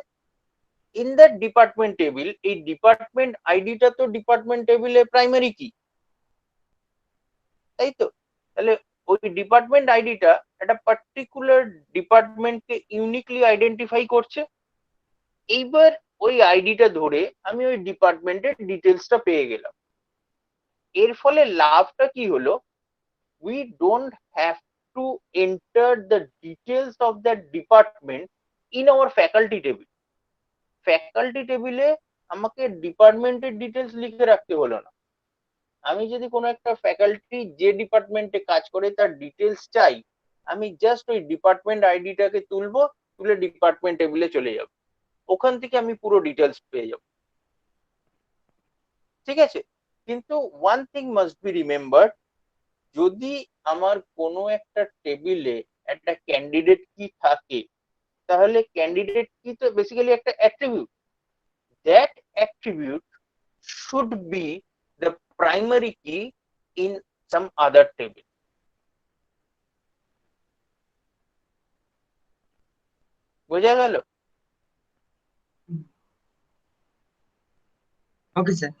ইন দ্যাট ডিপার্টমেন্ট টেবিল, এই ডিপার্টমেন্ট আইডিটা তো ডিপার্টমেন্ট টেবিলে প্রাইমারি কি, তাই তো? তাহলে ওই ডিপার্টমেন্ট আইডিটা একটা পার্টিকুলার ডিপার্টমেন্টকে ইউনিকলি আইডেন্টিফাই করছে। এইবার ওই আইডিটা ধরে আমি ওই ডিপার্টমেন্টের ডিটেলসটা পেয়ে গেলাম। এর ফলে লাভটা কি হলো? we don't have to enter the details of that department in our faculty table. Faculty টেবিলে আমাকে ডিপার্টমেন্টের ডিটেলস লিখে রাখতে হলো না। আমি যদি কোনো একটা ফ্যাকাল্টি যে ডিপার্টমেন্টে কাজ করে তার ডিটেলস চাই, আমি জাস্ট ওই ডিপার্টমেন্ট আইডিটাকে তুলবো, তুলে ডিপার্টমেন্ট টেবিলে চলে যাব, ওখান থেকে আমি পুরো ডিটেলস পেয়ে যাব। ঠিক আছে? কিন্তু one thing must be remember, যদি আমার কোনো একটা টেবিলে একটা ক্যান্ডিডেট কি থাকে, তাহলে ক্যান্ডিডেট কি তো বেসিক্যালি একটা attribute. That attribute should be the primary কি ইন সাম আদার টেবিল। বোঝা গেল? Okay sir.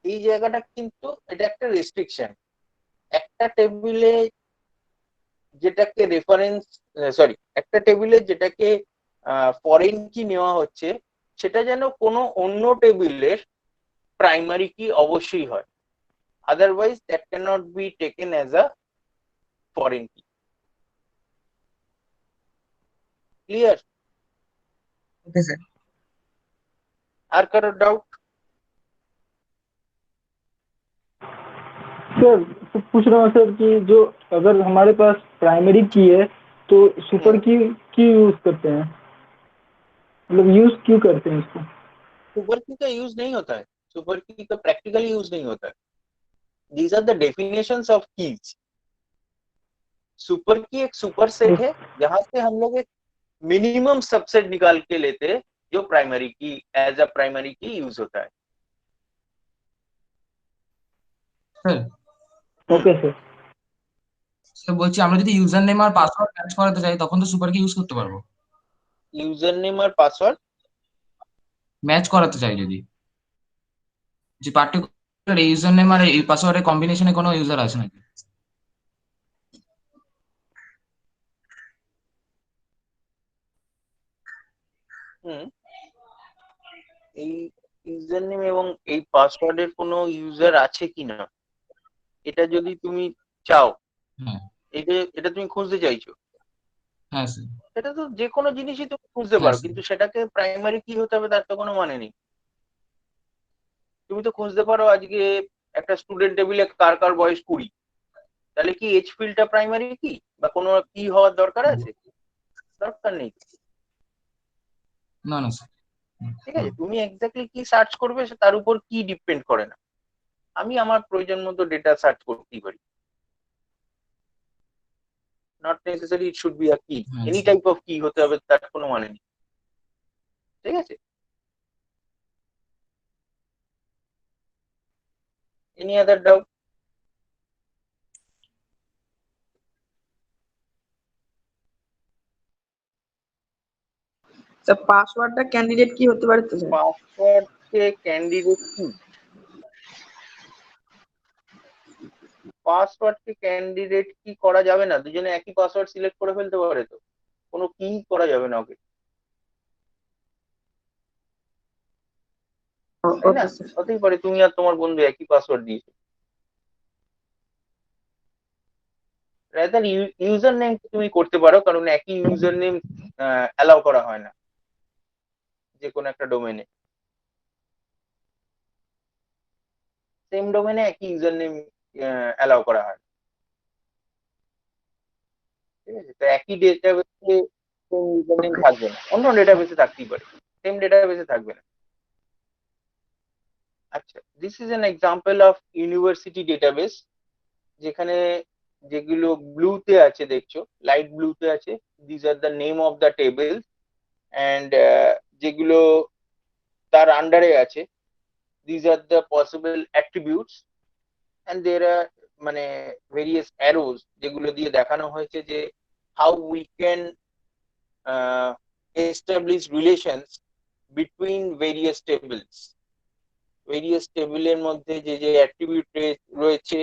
এই জায়গাটা কিন্তু এটা একটা রেস্ট্রিকশন। একটা টেবিলে যেটাকে রেফারেন্স, সরি, একটা টেবিলে যেটাকে ফরেন কি নেওয়া হচ্ছে, সেটা যেন কোনো অন্য টেবিলের প্রাইমারি কি অবশ্যই হয়, otherwise that cannot be taken as a foreign key. Clear? Okay sir. আর কারো ডাউট? सर तो पूछ रहा हूँ सर कि जो अगर हमारे पास प्राइमरी की है तो सुपर की यूज करते हैं, मतलब यूज क्यों करते हैं इसको? सुपर की का यूज नहीं होता है, सुपर की का प्रैक्टिकली यूज नहीं होता है। These are the definitions of keys. Super key एक सुपर सेट है जहां से हम लोग एक मिनिमम सबसेट निकाल के लेते हैं जो प्राइमरी की एज अ प्राइमरी की यूज होता है। Sir okay sir. স্যার বলছি আমরা যদি ইউজার নেম আর পাসওয়ার্ড ম্যাচ করাতে চাই তখন তো সুপার কি ইউজ করতে পারবো, यूजर नेम और पासवर्ड ম্যাচ করাতে চাই যদি, যে পার্টিকুলার এই ইউজার নেম আর এই পাসওয়ার্ডের কম্বিনেশনে কোনো ইউজার আছে নাকি? এই ইউজার নেম এবং এই পাসওয়ার্ডের কোনো ইউজার আছে কিনা এটা যদি তুমি চাও, হ্যাঁ এটা তুমি খুঁজতে চাইছো, হ্যাঁ স্যার। সেটা তো যে কোনো জিনিসই তুমি খুঁজতে হ্যাঁ পারো, স্যার। কিন্তু সেটাকে প্রাইমারি কি হতে হবে তার তো কোনো মানে নেই। তুমি তো খুঁজতে পারো আজকে একটা স্টুডেন্ট টেবিলে কার কার বয়স 20, তাহলে কি এইচ ফিল্ডটা প্রাইমারি কি বা কোনো কি হওয়ার দরকার আছে? দরকার নেই। না না স্যার। ঠিক আছে, তুমি এক্স্যাক্টলি কি সার্চ করবে তার উপর কি ডিপেন্ড করে না। আমি আমার প্রয়োজন মতো ডেটা সার্চ করতেই পারি, not necessary it should be a কি, হ্যাঁ এনি স্যার। টাইপ অফ কি হতে হবে তার কোনো মানে নেই। ঠিক আছে, এনি আদার ডাউট? স্যার পাসওয়ার্ডটা ক্যান্ডিডেট কি হতে পারে তো স্যার? পাসওয়ার্ড কে ক্যান্ডিডেট কি, পাসওয়ার্ড কে ক্যান্ডিডেট কি করা যাবে না, দুজনে একই পাসওয়ার্ড সিলেক্ট করে ফেলতে পারে তো, কোনো কি করা যাবে না ওকে, তাই না? Okay sir. হতেই পারে তুমি আর তোমার বন্ধু একই পাসওয়ার্ড দিয়েছো। রাদার ইউজার নেম তুমি করতে পারো, কারণ একই ইউজার নেম অ্যালাউ করা হয় না যে কোনো একটা ডোমেনে। সেম ডোমেনে একই ইউজার নেম অ্যালাউ করা হয়। ঠিক আছে, তো একই ডেটাবেসে সেম ইউজার নেম থাকবে না, অন্য ডেটাবেসে থাকতেই পারে, সেম ডেটাবেসে থাকবে না। আচ্ছা, this is an example of university database, যেখানে যেগুলো ব্লুতে আছে দেখছো, লাইট ব্লুতে আছে, this are the name of the table, and যেগুলো তার আন্ডারে আছে, this are the possible attributes, and there are মানে ভেরিয়াস অ্যারোজ যেগুলো দিয়ে দেখানো হয়েছে যে how we can establish relations between various tables. Various টেবিলের মধ্যে যে যে অ্যাট্রিবিউট রয়েছে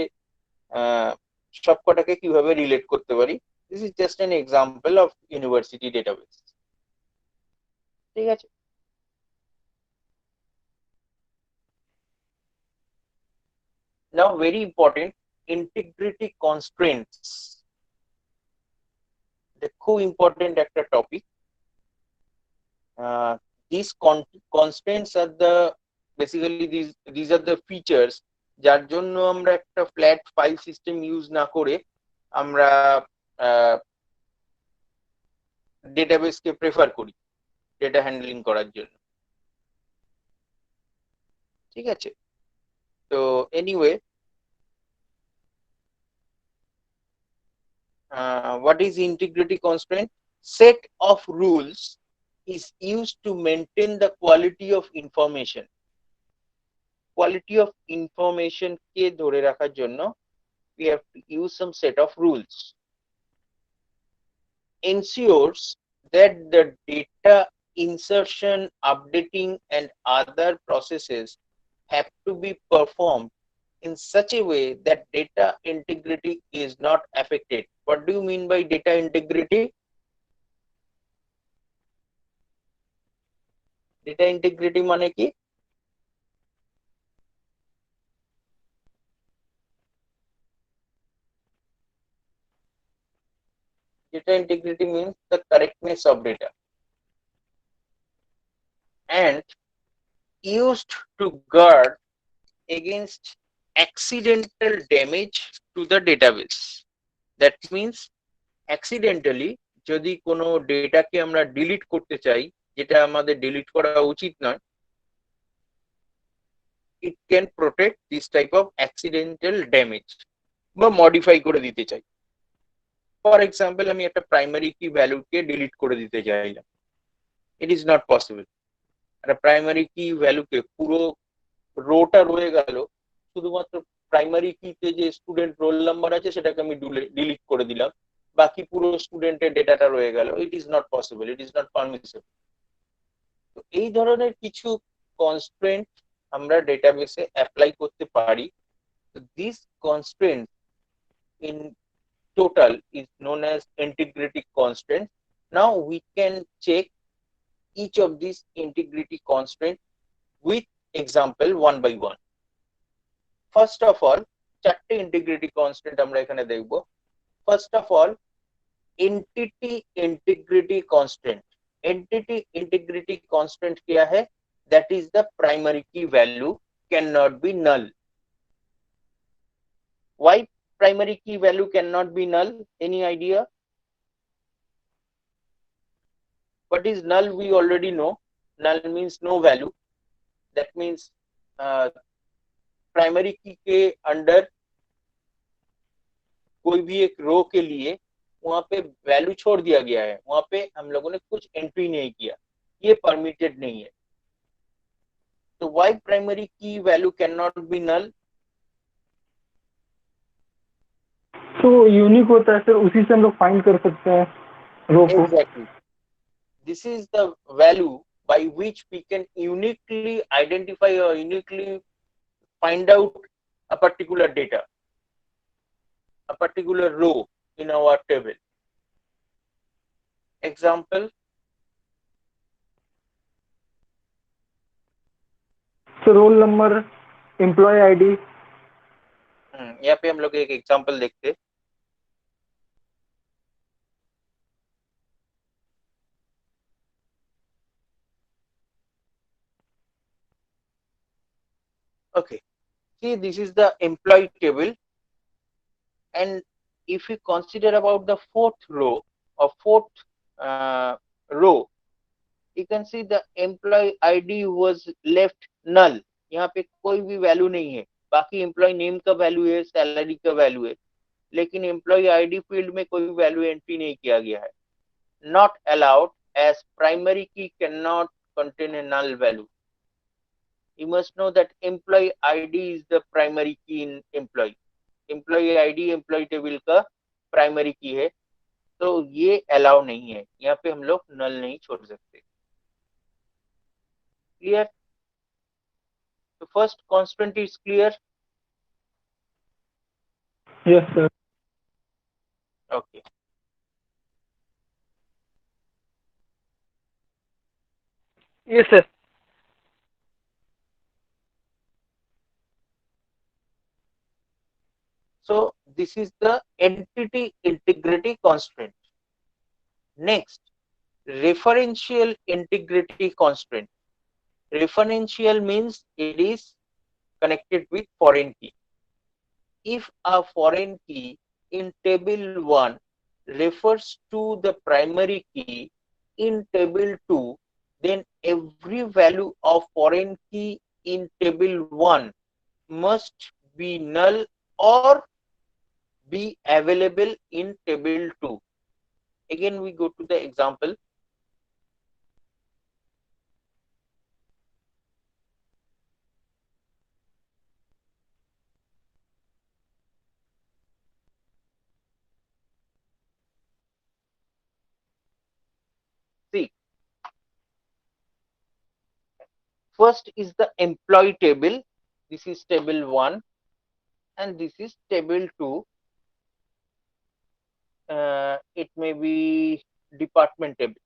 সবকটাকে কিভাবে রিলেট করতে পারি। This is just an example of university database. ঠিক আছে, নাও ভেরি ইম্পর্টেন্ট, ইন্টিগ্রিটি কনস্ট্রেন্টস। খুব ইম্পর্টেন্ট একটা topic. these constraints are the basically these are the features যার জন্য আমরা একটা ফ্ল্যাট ফাইল সিস্টেম ইউজ না করে আমরা ডেটাবেসকে প্রেফার করি ডেটা হ্যান্ডলিং করার জন্য। ঠিক আছে, তো anyway, what is integrity constraint? Set of rules is used to maintain the quality of information. Quality of information কে ধরে রাখার জন্য we have to use some set of rules. Ensures that the data insertion, updating, and other processes have to be performed in such a way that data integrity is not affected. What do you mean by data integrity? Data integrity মানে কি? Data integrity means the correctness of data and used to guard against accidental damage to the database. That means accidentally যদি কোনো ডেটাকে আমরা delete করতে চাই যেটা আমাদের delete করা উচিত নয়, it can protect this type of accidental damage বা মডিফাই করে দিতে চাই। ফর এক্সাম্পল আমি একটা প্রাইমারি কি ভ্যালুকে ডিলিট করে দিতে চাইলাম, ইট ইজ নট পসিবল। একটা প্রাইমারি কি ভ্যালুকে পুরো রোটা রয়ে গেল, শুধুমাত্র প্রাইমারি কিতে যে স্টুডেন্ট রোল নাম্বার আছে সেটাকে আমি ডিলিট করে দিলাম, বাকি পুরো স্টুডেন্টের ডেটাটা রয়ে গেল, it is not possible, it is not permissible. তো এই ধরনের কিছু কনস্ট্রেন্ট আমরা ডেটাবেসে অ্যাপ্লাই করতে পারি। This constraint in total is known as integrity constraint. Now we can check each of these integrity constraint with example one by one. First of all, চারটে integrity constraint আমরা এখানে দেখব। First of all, entity integrity constraint. Entity integrity constraint क्या है? That is the primary key value cannot be null. Why primary key value cannot be null? Any idea? What is null? We already know. Null means no value. That means primary key के under कोई भी एक रो के लिए वहां पे value छोड़ दिया गया है, वहां पे हम लोगों ने कुछ एंट्री नहीं किया, ये परमिटेड नहीं है। तो why primary key value cannot be null? तो यूनिक होता है सर, उसी से हम लोग फाइंड कर सकते हैं रो को। Exactly. This is the value by which we can uniquely identify or uniquely find out a particular data, a particular row in our table. Example, sir roll number, employ ID. यहाँ पे हम लोग एक example देखते हैं। Okay, see, this is the employee table, and if we consider about the fourth row or fourth row, you can see the employee ID was left null. यहाँ पे कोई भी वैल्यू नहीं है, बाकी एम्प्लॉय नेम का वैल्यू है, salary का वैल्यू है, लेकिन एम्प्लॉय आईडी फील्ड में कोई वैल्यू एंट्री नहीं किया गया है। नॉट अलाउड एज प्राइमरी की can not contain a null value. You must know that employee ID is the primary key in employee. Employee ID employee table का primary key है, तो ये allow नहीं है, यहाँ पे हम लोग null नहीं छोड़ सकते। Clear? The first constraint is clear. Yes sir. Okay. Yes sir. So this is the entity integrity constraint. Next, referential integrity constraint. Referential means it is connected with foreign key. If a foreign key in table 1 refers to the primary key in table 2, then every value of foreign key in table 1 must be null or be available in table 2. Again, we go to the example. See, first is the employee table. This is table 1 and this is table 2. It may be department table.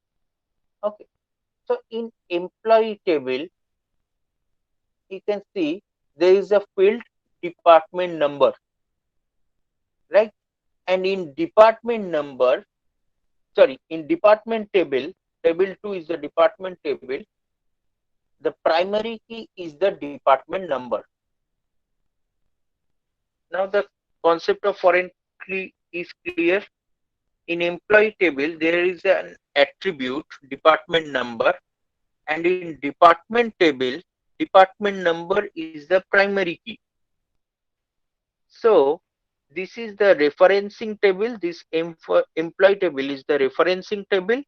Okay, so in employee table you can see there is a field department number, right? And in department number, sorry, in department table, table 2 is the department table, the primary key is the department number. Now the concept of foreign key is clear. In employee table, there is an attribute department number, and in department table, department number is the primary key. So this is the referencing table. This employee table is the referencing table,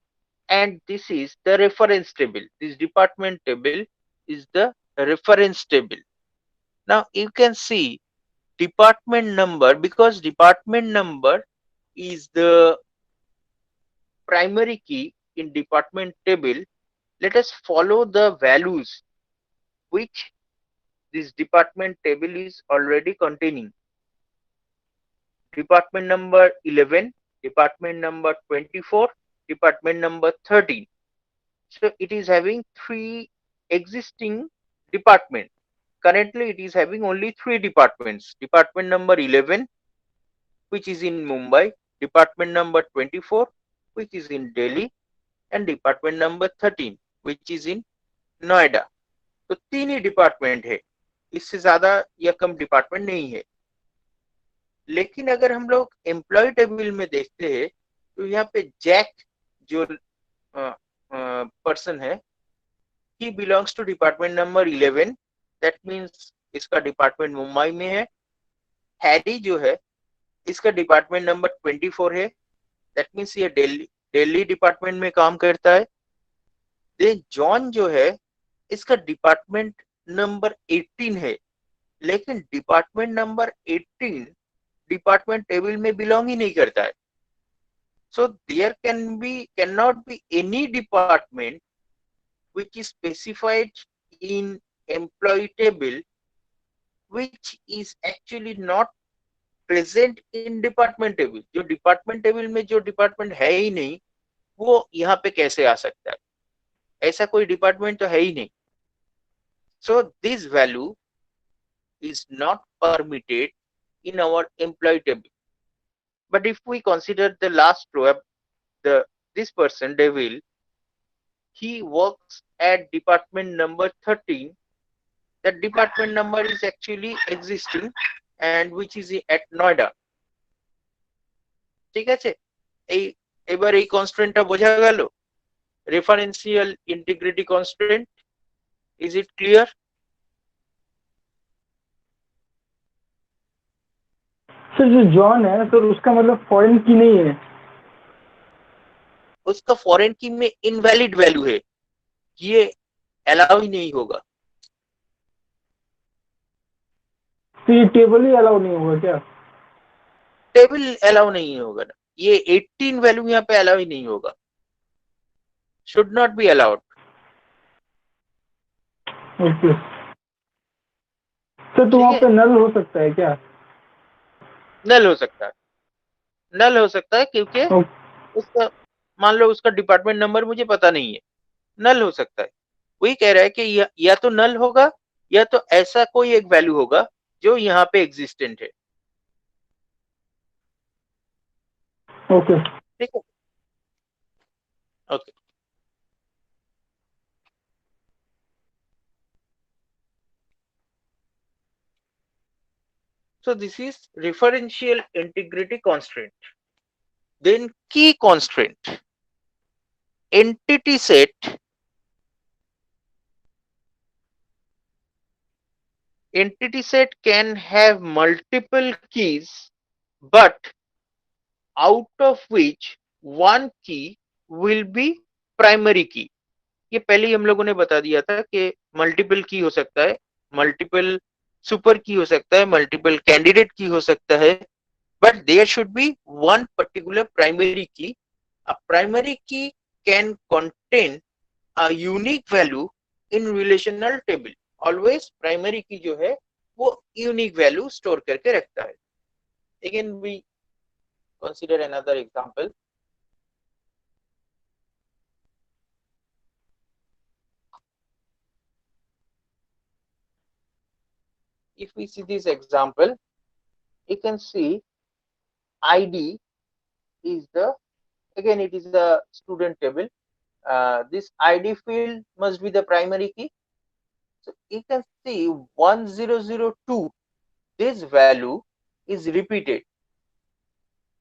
and this is the reference table. This department table is the reference table. Now you can see department number, because department number is the primary key in department table. Let us follow the values which this department table is already containing. Department number 11, department number 24, department number 13. So it is having three existing departments. Currently it is having only three departments. Department number 11, which is in Mumbai, department number 24, which is in Delhi, and department number 13, which is in Noida. तो तीन ही department है, इससे ज्यादा या कम department नहीं है. लेकिन अगर हम लोग एम्प्लॉय टेबल में देखते हैं तो यहाँ पे जैक जो पर्सन है, he belongs to department number 11. That means इसका डिपार्टमेंट मुंबई में है. हैरी जो है इसका डिपार्टमेंट नंबर 24 है. दैट मीन्स ये दिल्ली डिपार्टमेंट में काम करता है. देन जॉन जो है इसका डिपार्टमेंट नंबर 18 है, लेकिन डिपार्टमेंट नंबर 18 डिपार्टमेंट टेबल में बिलोंग ही नहीं करता है. So there can not be any department which is specified in employee table which is actually not present in department table. जो department table में जो department है ही नहीं, वो यहाँ पे कैसे आ सकता है? ऐसा कोई department तो है ही नहीं. So this value is not permitted in our employee table. But if we consider the last row, this person Devil, he works at department number 13. That department number is actually existing and which is at Noida. ঠিক আছে, এবার এই কনস্ট্রেন্টটা বোঝা গেল, referential integrity constraint. Is it clear? Sir जो John है sir उसका मतलब फॉरेन की नहीं है. उसका फॉरेन की में इनवैलिड वैल्यू है, ये अलाउ ही नहीं होगा. तो ये टेबल ही अलाउ नहीं होगा क्या? टेबल अलाउ नहीं होगा ना, ये 18 वैल्यू यहाँ पे अलाउ ही नहीं होगा. Should not be allowed. Okay sir, तो वहाँ पे नल हो सकता है क्या? नल हो सकता है, नल हो सकता है क्योंकि उसका मान लो उसका डिपार्टमेंट नंबर मुझे पता नहीं है, नल हो सकता है. वही कह रहा है कि या तो नल होगा या तो ऐसा कोई एक वैल्यू होगा जो यहाँ पे एग्जिस्टेंट है. ओके ठीक है, okay. So this is referential integrity constraint. Then key constraint. Entity set. Entity set can have multiple keys, but out of which one key will be primary key. ये पहले ही हम लोगों ने बता दिया था कि मल्टीपल की हो सकता है, मल्टीपल सुपर की हो सकता है, मल्टीपल कैंडिडेट की हो सकता है, but there should be one particular primary key. A primary key can contain a unique value in relational table. Always primary key जो है वो unique value store करके रखता है. Again we consider another example. If we see this example, you can see ID is the, again it is the student table. This ID field must be the primary key. So you can see 1002, this value is repeated.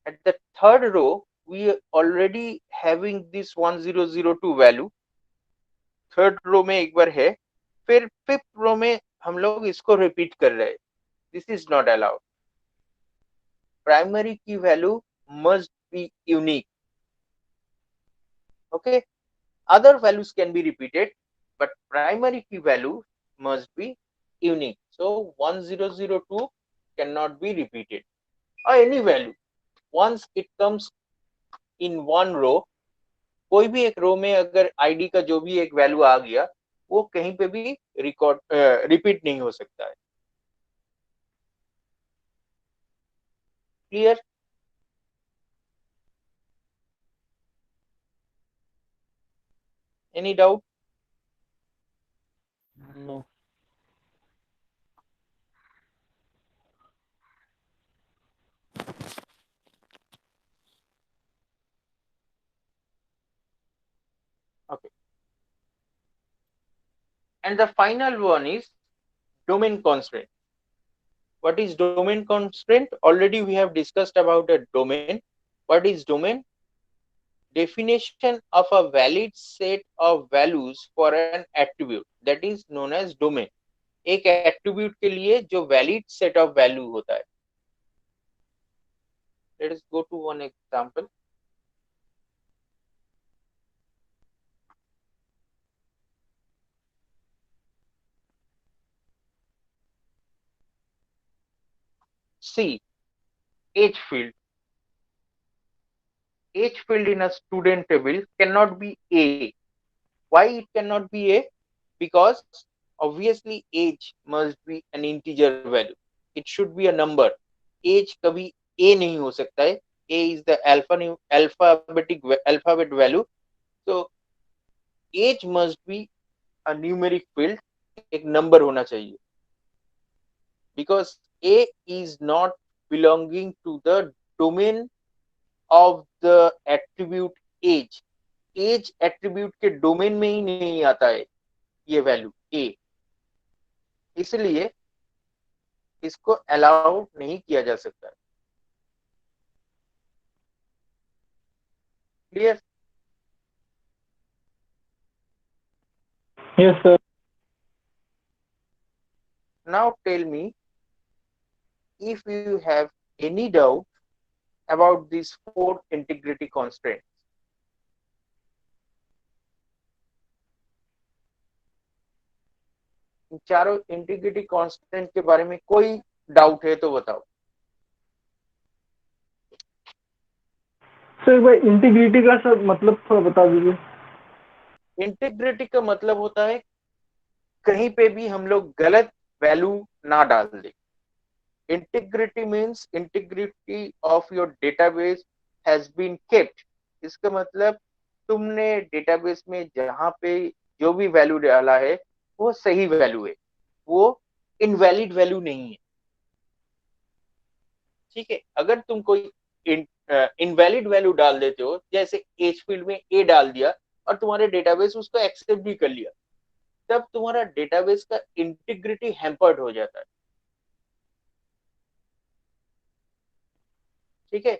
At the third row, we are already having this 1002 value. Third row में एक बार है, फिर fifth रो में हम लोग इसको repeat कर रहे हैं. This is not allowed. Primary की value must be unique. Okay, other values can be repeated, but primary key value must be unique. So 1002 cannot be repeated, or any value once it comes in one row. कोई भी एक रो में अगर ID का जो भी एक value आ गया, वो कहीं पे भी रिकॉर्ड रिपीट नहीं हो सकता है. Clear? Any doubt? No. Okay. And the final one is domain constraint. What is domain constraint? Already we have discussed about a domain. What is domain? Definition of a valid set of values for an attribute, that is known as domain. एक attribute के लिए जो valid set of value होता है. Let us go to one example. See, age field. Age field in a student table cannot be A. Why it cannot be A? Because obviously age must be an integer value. It should be a number. Age कभी A नहीं हो सकता है. A is the alphabet value. So age must be a numeric field. एक number होना चाहिए. Because A is not belonging to the domain of the attribute age. Age attribute के domain में ही नहीं आता है ये वैल्यू A. इसलिए इसको अलाउ नहीं किया जा सकता. Clear? Yes sir. Now tell me if you have any doubt about these four integrity constraints. इन चारों इंटीग्रिटी कांस्टेंट के बारे में कोई डाउट है तो बताओ. सर एक बार इंटीग्रिटी का सर मतलब थोड़ा बता दीजिए. इंटीग्रिटी का मतलब होता है कहीं पे भी हम लोग गलत वैल्यू ना डाल दें. Integrity means integrity of your database has been kept. इसका मतलब तुमने डेटाबेस में जहां पे जो भी वैल्यू डाला है वो सही वैल्यू है, वो इनवैलिड वैल्यू नहीं है. ठीक है? अगर तुम कोई इनवैलिड वैल्यू डाल देते हो, जैसे एज फील्ड में ए डाल दिया और तुम्हारे डेटाबेस उसको एक्सेप्ट भी कर लिया, तब तुम्हारा डेटाबेस का इंटीग्रिटी हैम्पर्ड हो जाता है. ठीक है?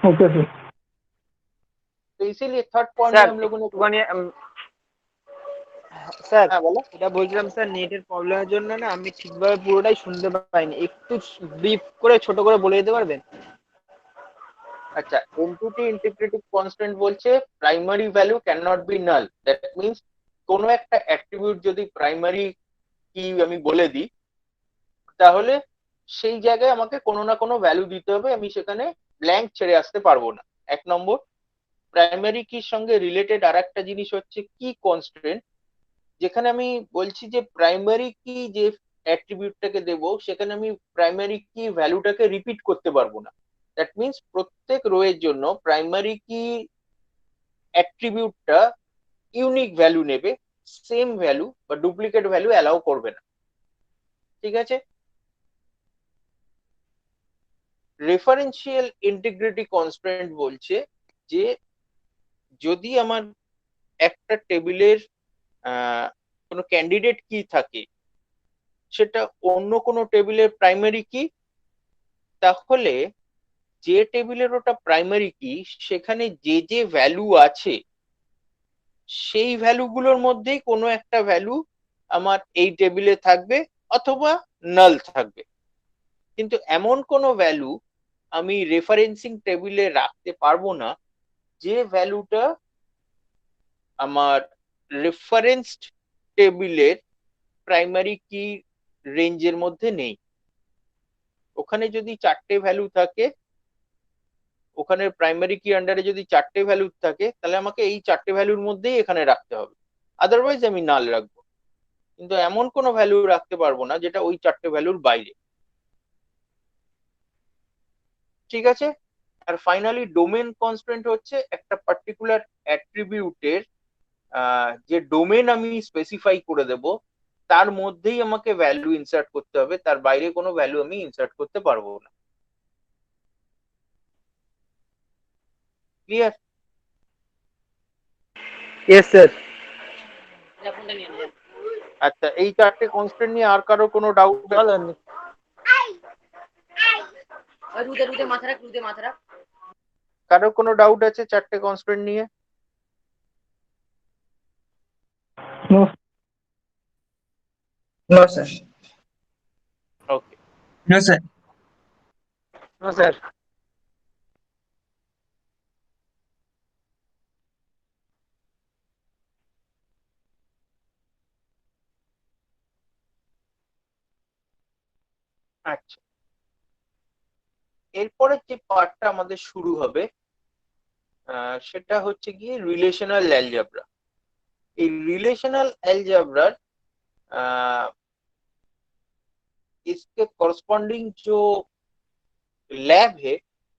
Okay sir. तो इसीलिए थर्ड पॉइंट में স্যার हम लोगों ने একটুখানি স্যার हाँ बोलो. এটা বলছিলাম স্যার, নেটের প্রবলেমের জন্য না আমি ঠিকভাবে পুরোটাই শুনতে পাইনি. একটু ব্রিফ করে ছোট করে বলে দিতে পারবেন? আচ্ছা, এন্টিটি ইন্টিগ্রিটি কনস্ট্যান্ট বলছে primary value can not be null. That means কোনো একটা অ্যাট্রিবিউট যদি প্রাইমারি কি আমি বলে দিই, তাহলে সেই জায়গায় আমাকে কোনো না কোনো ভ্যালু দিতে হবে. আমি সেখানে ব্ল্যাঙ্ক ছেড়ে আসতে পারবো না. এক নম্বর. প্রাইমারি কির সঙ্গে রিলেটেড আর একটা জিনিস হচ্ছে কি কনস্ট্যান্ট, যেখানে আমি বলছি যে প্রাইমারি কি যে অ্যাট্রিবিউটটাকে দেবো সেখানে আমি প্রাইমারি কি ভ্যালুটাকে রিপিট করতে পারবো না. দ্যাট মিন্স প্রত্যেক রো এর জন্য প্রাইমারি কি অ্যাট্রিবিউটটা ইউনিক ভ্যালু নেবে, সেম ভ্যালু বা ডুপ্লিকেট ভ্যালু অ্যালাউ করবে না. ঠিক আছে? রেফারেন্সিয়াল ইন্টিগ্রিটি কনস্ট্যান্ট বলছে যে যদি আমার একটা টেবিলের কোনো ক্যান্ডিডেট কি থাকে, সেটা অন্য কোনো টেবিলের প্রাইমারি কি, তাহলে যে টেবিলের ওটা প্রাইমারি কি সেখানে যে যে ভ্যালু আছে সেই ভ্যালুগুলোর মধ্যেই কোনো একটা ভ্যালু আমার এই টেবিলে থাকবে অথবা নাল থাকবে। কিন্তু এমন কোনো ভ্যালু আমি রেফারেন্সিং টেবিলে রাখতে পারবো না যে ভ্যালুটা আমার রেফারেন্সড টেবিলের প্রাইমারি কি রেঞ্জের মধ্যে নেই। ওখানে যদি চারটে ভ্যালু থাকে, ওখানে প্রাইমারি কি আন্ডারে যদি চারটে ভ্যালু থাকে, তাহলে আমাকে এই চারটে ভ্যালুর মধ্যেই এখানে রাখতে হবে, আদারওয়াইজ আমি নাল রাখবো। কিন্তু এমন কোনো ভ্যালু রাখতে পারবো না যেটা ওই চারটে ভ্যালুর বাইরে। ঠিক আছে। আর ফাইনালি ডোমেন কনস্ট্রেন্ট হচ্ছে একটা পার্টিকুলার অ্যাট্রিবিউটের যে ডোমেন আমি স্পেসিফাই করে দেব তার মধ্যেই আমাকে ভ্যালু ইনসার্ট করতে হবে, তার বাইরে কোনো ভ্যালু আমি ইনসার্ট করতে পারবো না। ক্লিয়ার? Yes sir. আচ্ছা, এই চারটে কনস্ট্রেন্ট নিয়ে আর কারো কোনো ডাউট আছে? কারো কোনো ডাউট আছে চারটে কনস্ট্রেন্ট নিয়ে? No no sir. Okay. No sir. No sir. আচ্ছা, এরপরে যে পার্টটা আমাদের শুরু হবে সেটা হচ্ছে গিয়ে রিলেশনাল অ্যালজেব্রা। এই रिलेशनल अलजेब्रा इसके कॉरस्पॉन्डिंग जो लैब है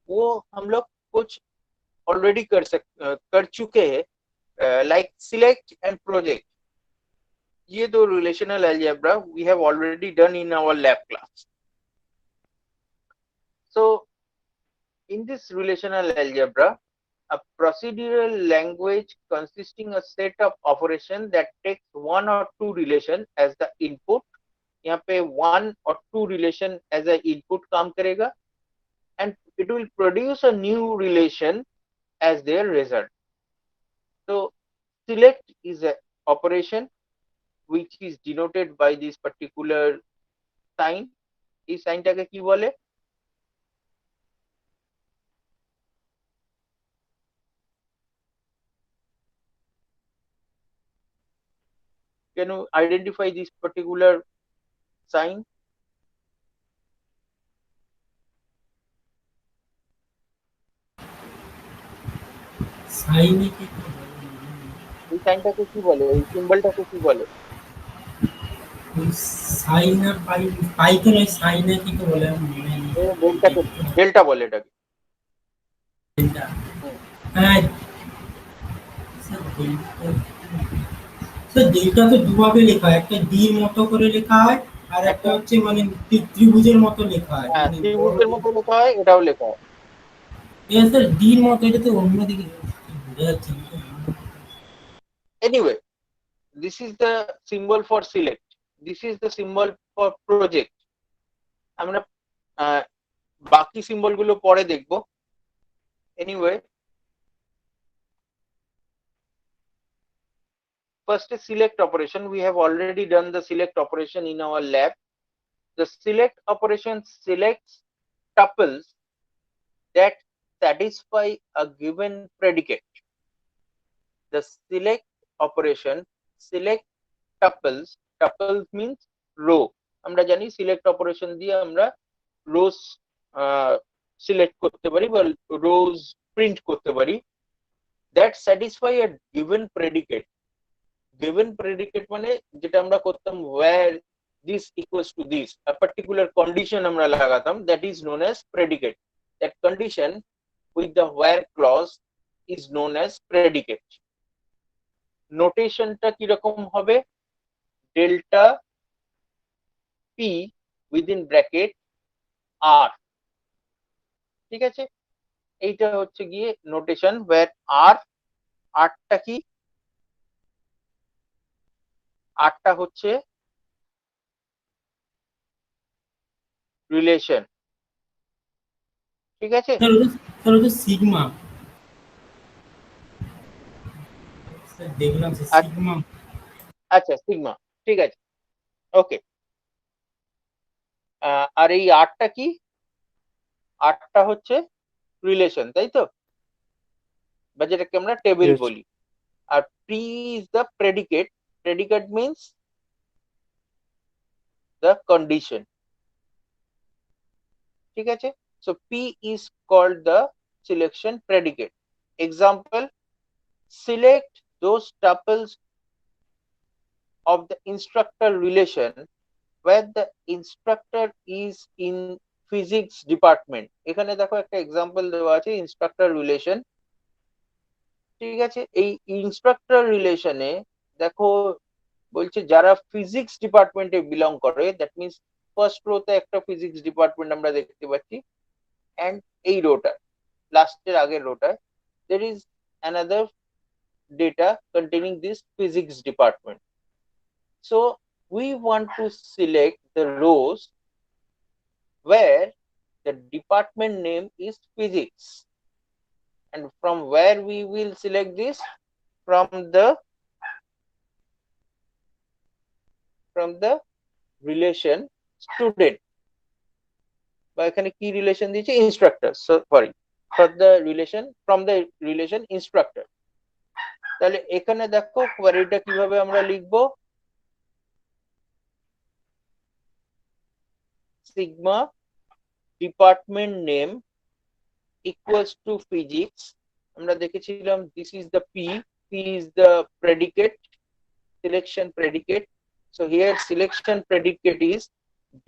वो हम लोग कुछ ऑलरेडी कर चुके हैं, लाइक सिलेक्ट एंड प्रोजेक्ट। ये दो relational algebra we have already done in our lab class. So in this relational algebra, a procedural language consisting a set of operation that takes one or two relation as the input, यहाँ पे one or two relation as a input काम करेगा and it will produce a new relation as their result. So select is a operation which is denoted by this particular sign. এই সাইনটাকে কি বলে? Can you identify this particular sign? এই সাইনটাকে কি বলে? এই সিম্বলটাকে কি বলে? সাইন আর পাই পাইকে নয় সাইনে কি তো বলে আমি মনে নেই। ডেল্টাকে ডেল্টা বলে এটাকে। ডেল্টা হুম। হ্যাঁ স্যার ডেল্টা তো দুভাবে লেখা হয়, একটা ডির মতো করে লেখা হয় আর একটা হচ্ছে মানে ত্রিভুজের মতো লেখা হয় হ্যাঁ, মানে বড় ত্রিভুজের মতো লেখা হয়, এটাও লেখা হয়। স্যার ডির মতো, এটা তো অন্যদিকে বোঝা যাচ্ছে না। Anyway, this is the symbol for select, this is the symbol for project. আমরা বাকি সিম্বল গুলো পরে দেখবো। Anyway, first is select operation. We have already done the select operation in our lab. The select operation selects tuples that satisfy a given predicate. The select operation select tuples. Tuples means row. আমরা জানি select operation দিয়ে আমরা রোজ select করতে পারি বা রোজ print করতে পারি, that satisfy a given predicate. Given predicate মানে যেটা আমরা করতাম where this equals to this, a particular condition আমরা লাগাতাম, that is known as predicate. That condition with the where clause is known as predicate. নোটেশনটা কিরকম হবে? Delta P within bracket R. ঠিক আছে, এইটা হচ্ছে গিয়ে নোটেশন ওয়্যার আর। আরটা কি? আরটা হচ্ছে রিলেশন, ঠিক আছে? স্যার ওটা সিগমা, স্যার দেখলাম স্যার সিগমা। আচ্ছা সিগমা, ঠিক আছে, ওকে। আর এই আরটা কি? আরটা হচ্ছে রিলেশন, তাই তো, বা যেটাকে আমরা টেবিল Yes. বলি। আর P is the predicate, predicate means the condition, ঠিক আছে? So P is called the selection predicate. Example, select those tuples of the instructor relation where the instructor is in physics department। এখানে দেখো একটা example দেওয়া আছে instructor relation, ঠিক আছে? এই ইনস্ট্রাক্টর রিলেশনে দেখো বলছে যারা ফিজিক্স ডিপার্টমেন্টে বিলং করে, দ্যাট মিনস ফার্স্ট রোতে একটা ফিজিক্স ডিপার্টমেন্ট আমরা দেখতে পাচ্ছি, এন্ড এই রোটা লাস্টের আগের রোটায় there is another data containing this physics department. So we want to select the rows where the department name is physics, and from where we will select this, from the relation student, বা এখানে কি relation দিয়েছে, instructor, sorry, for the relation from the relation instructor. তাহলে এখানে দেখো কোয়ারিটা কিভাবে আমরা লিখবো, sigma department name equals to physics, আমরা দেখেছিলাম this is the p is the predicate, selection predicate. So here selection predicate is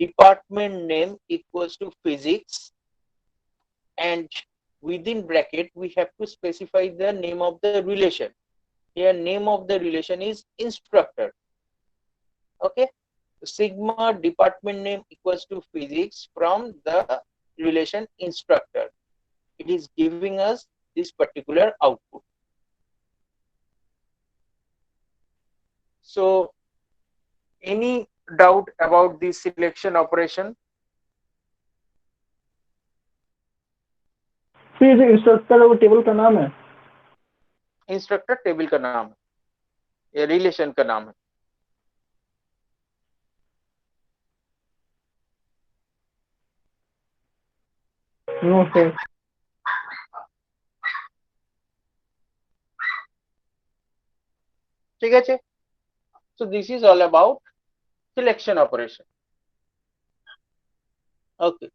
department name equals to physics, and within bracket we have to specify the name of the relation. Here name of the relation is instructor. Okay, sigma department name equals to physics from the relation instructor. It is giving us this particular output. So any doubt about this selection operation? फिर जो instructor है वो table का नाम है। Instructor table का नाम है या रिलेशन का नाम है। No sir. ठीक है, so this is all about selection operation. Okay,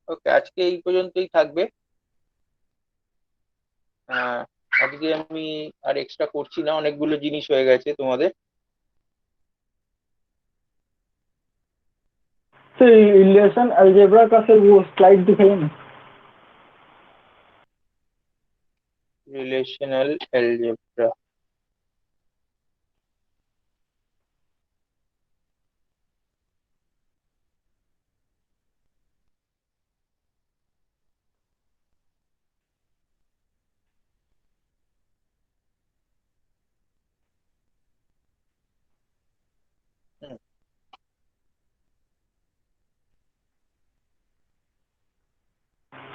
ওকে, আজকে এই পর্যন্তই থাকবে। আজকে আমি আর এক্সট্রা করছি না, অনেকগুলো জিনিস হয়ে গেছে তোমাদের। सर रिलेशन अलजेब्रा का सर वो स्लाइड दिखाइए ना। रिलेशनल अलजेब्रा,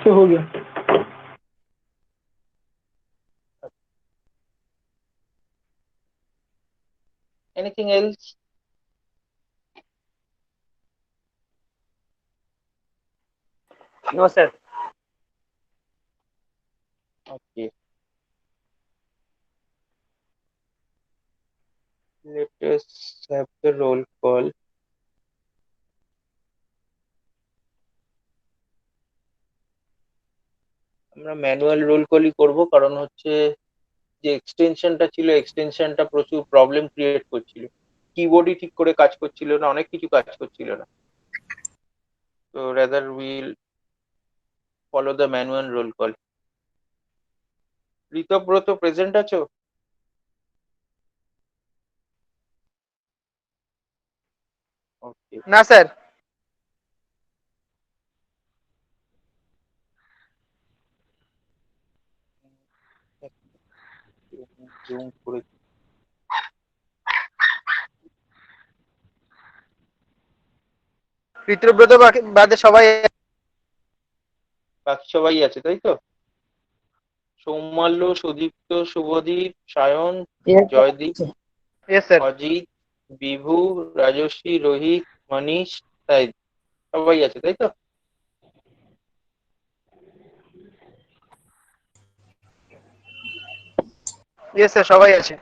सर हो गया। Anything else? No sir. Okay, let us have the roll call. আমরা ম্যানুয়াল রোল কলই করব, কারণ হচ্ছে যে এক্সটেনশনটা ছিল, এক্সটেনশনটা প্রচুর প্রবলেম ক্রিয়েট করছিল, কিবোর্ডই ঠিক করে কাজ করছিল না, অনেক কিছু কাজ করছিল না। তো rather will follow the manual roll call. Ritabrata present আছো? ওকে, না স্যার। জুম করে ঋতুব্রত বাদে সবাই বাকি সবাই আছে তাই তো? Soumalya, Sudipta, Shubhadip, Sayan, Joydip, yes sir. অজিত, বিভু, রাজস্বী, রোহিত, মনীষ, সাইদ, সবাই আছে তাই তো? ইয়েস স্যার, সবাই আছে।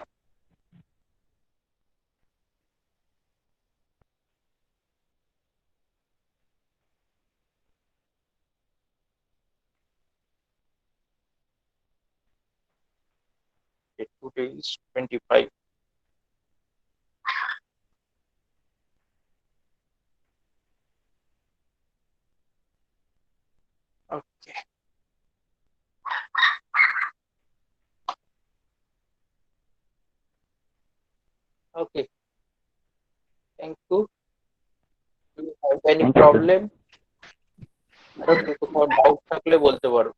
Today is 25. Okay. Okay. Thank you. Do you have any problem? আর কোথাও ডাউট থাকলে বলতে পারো।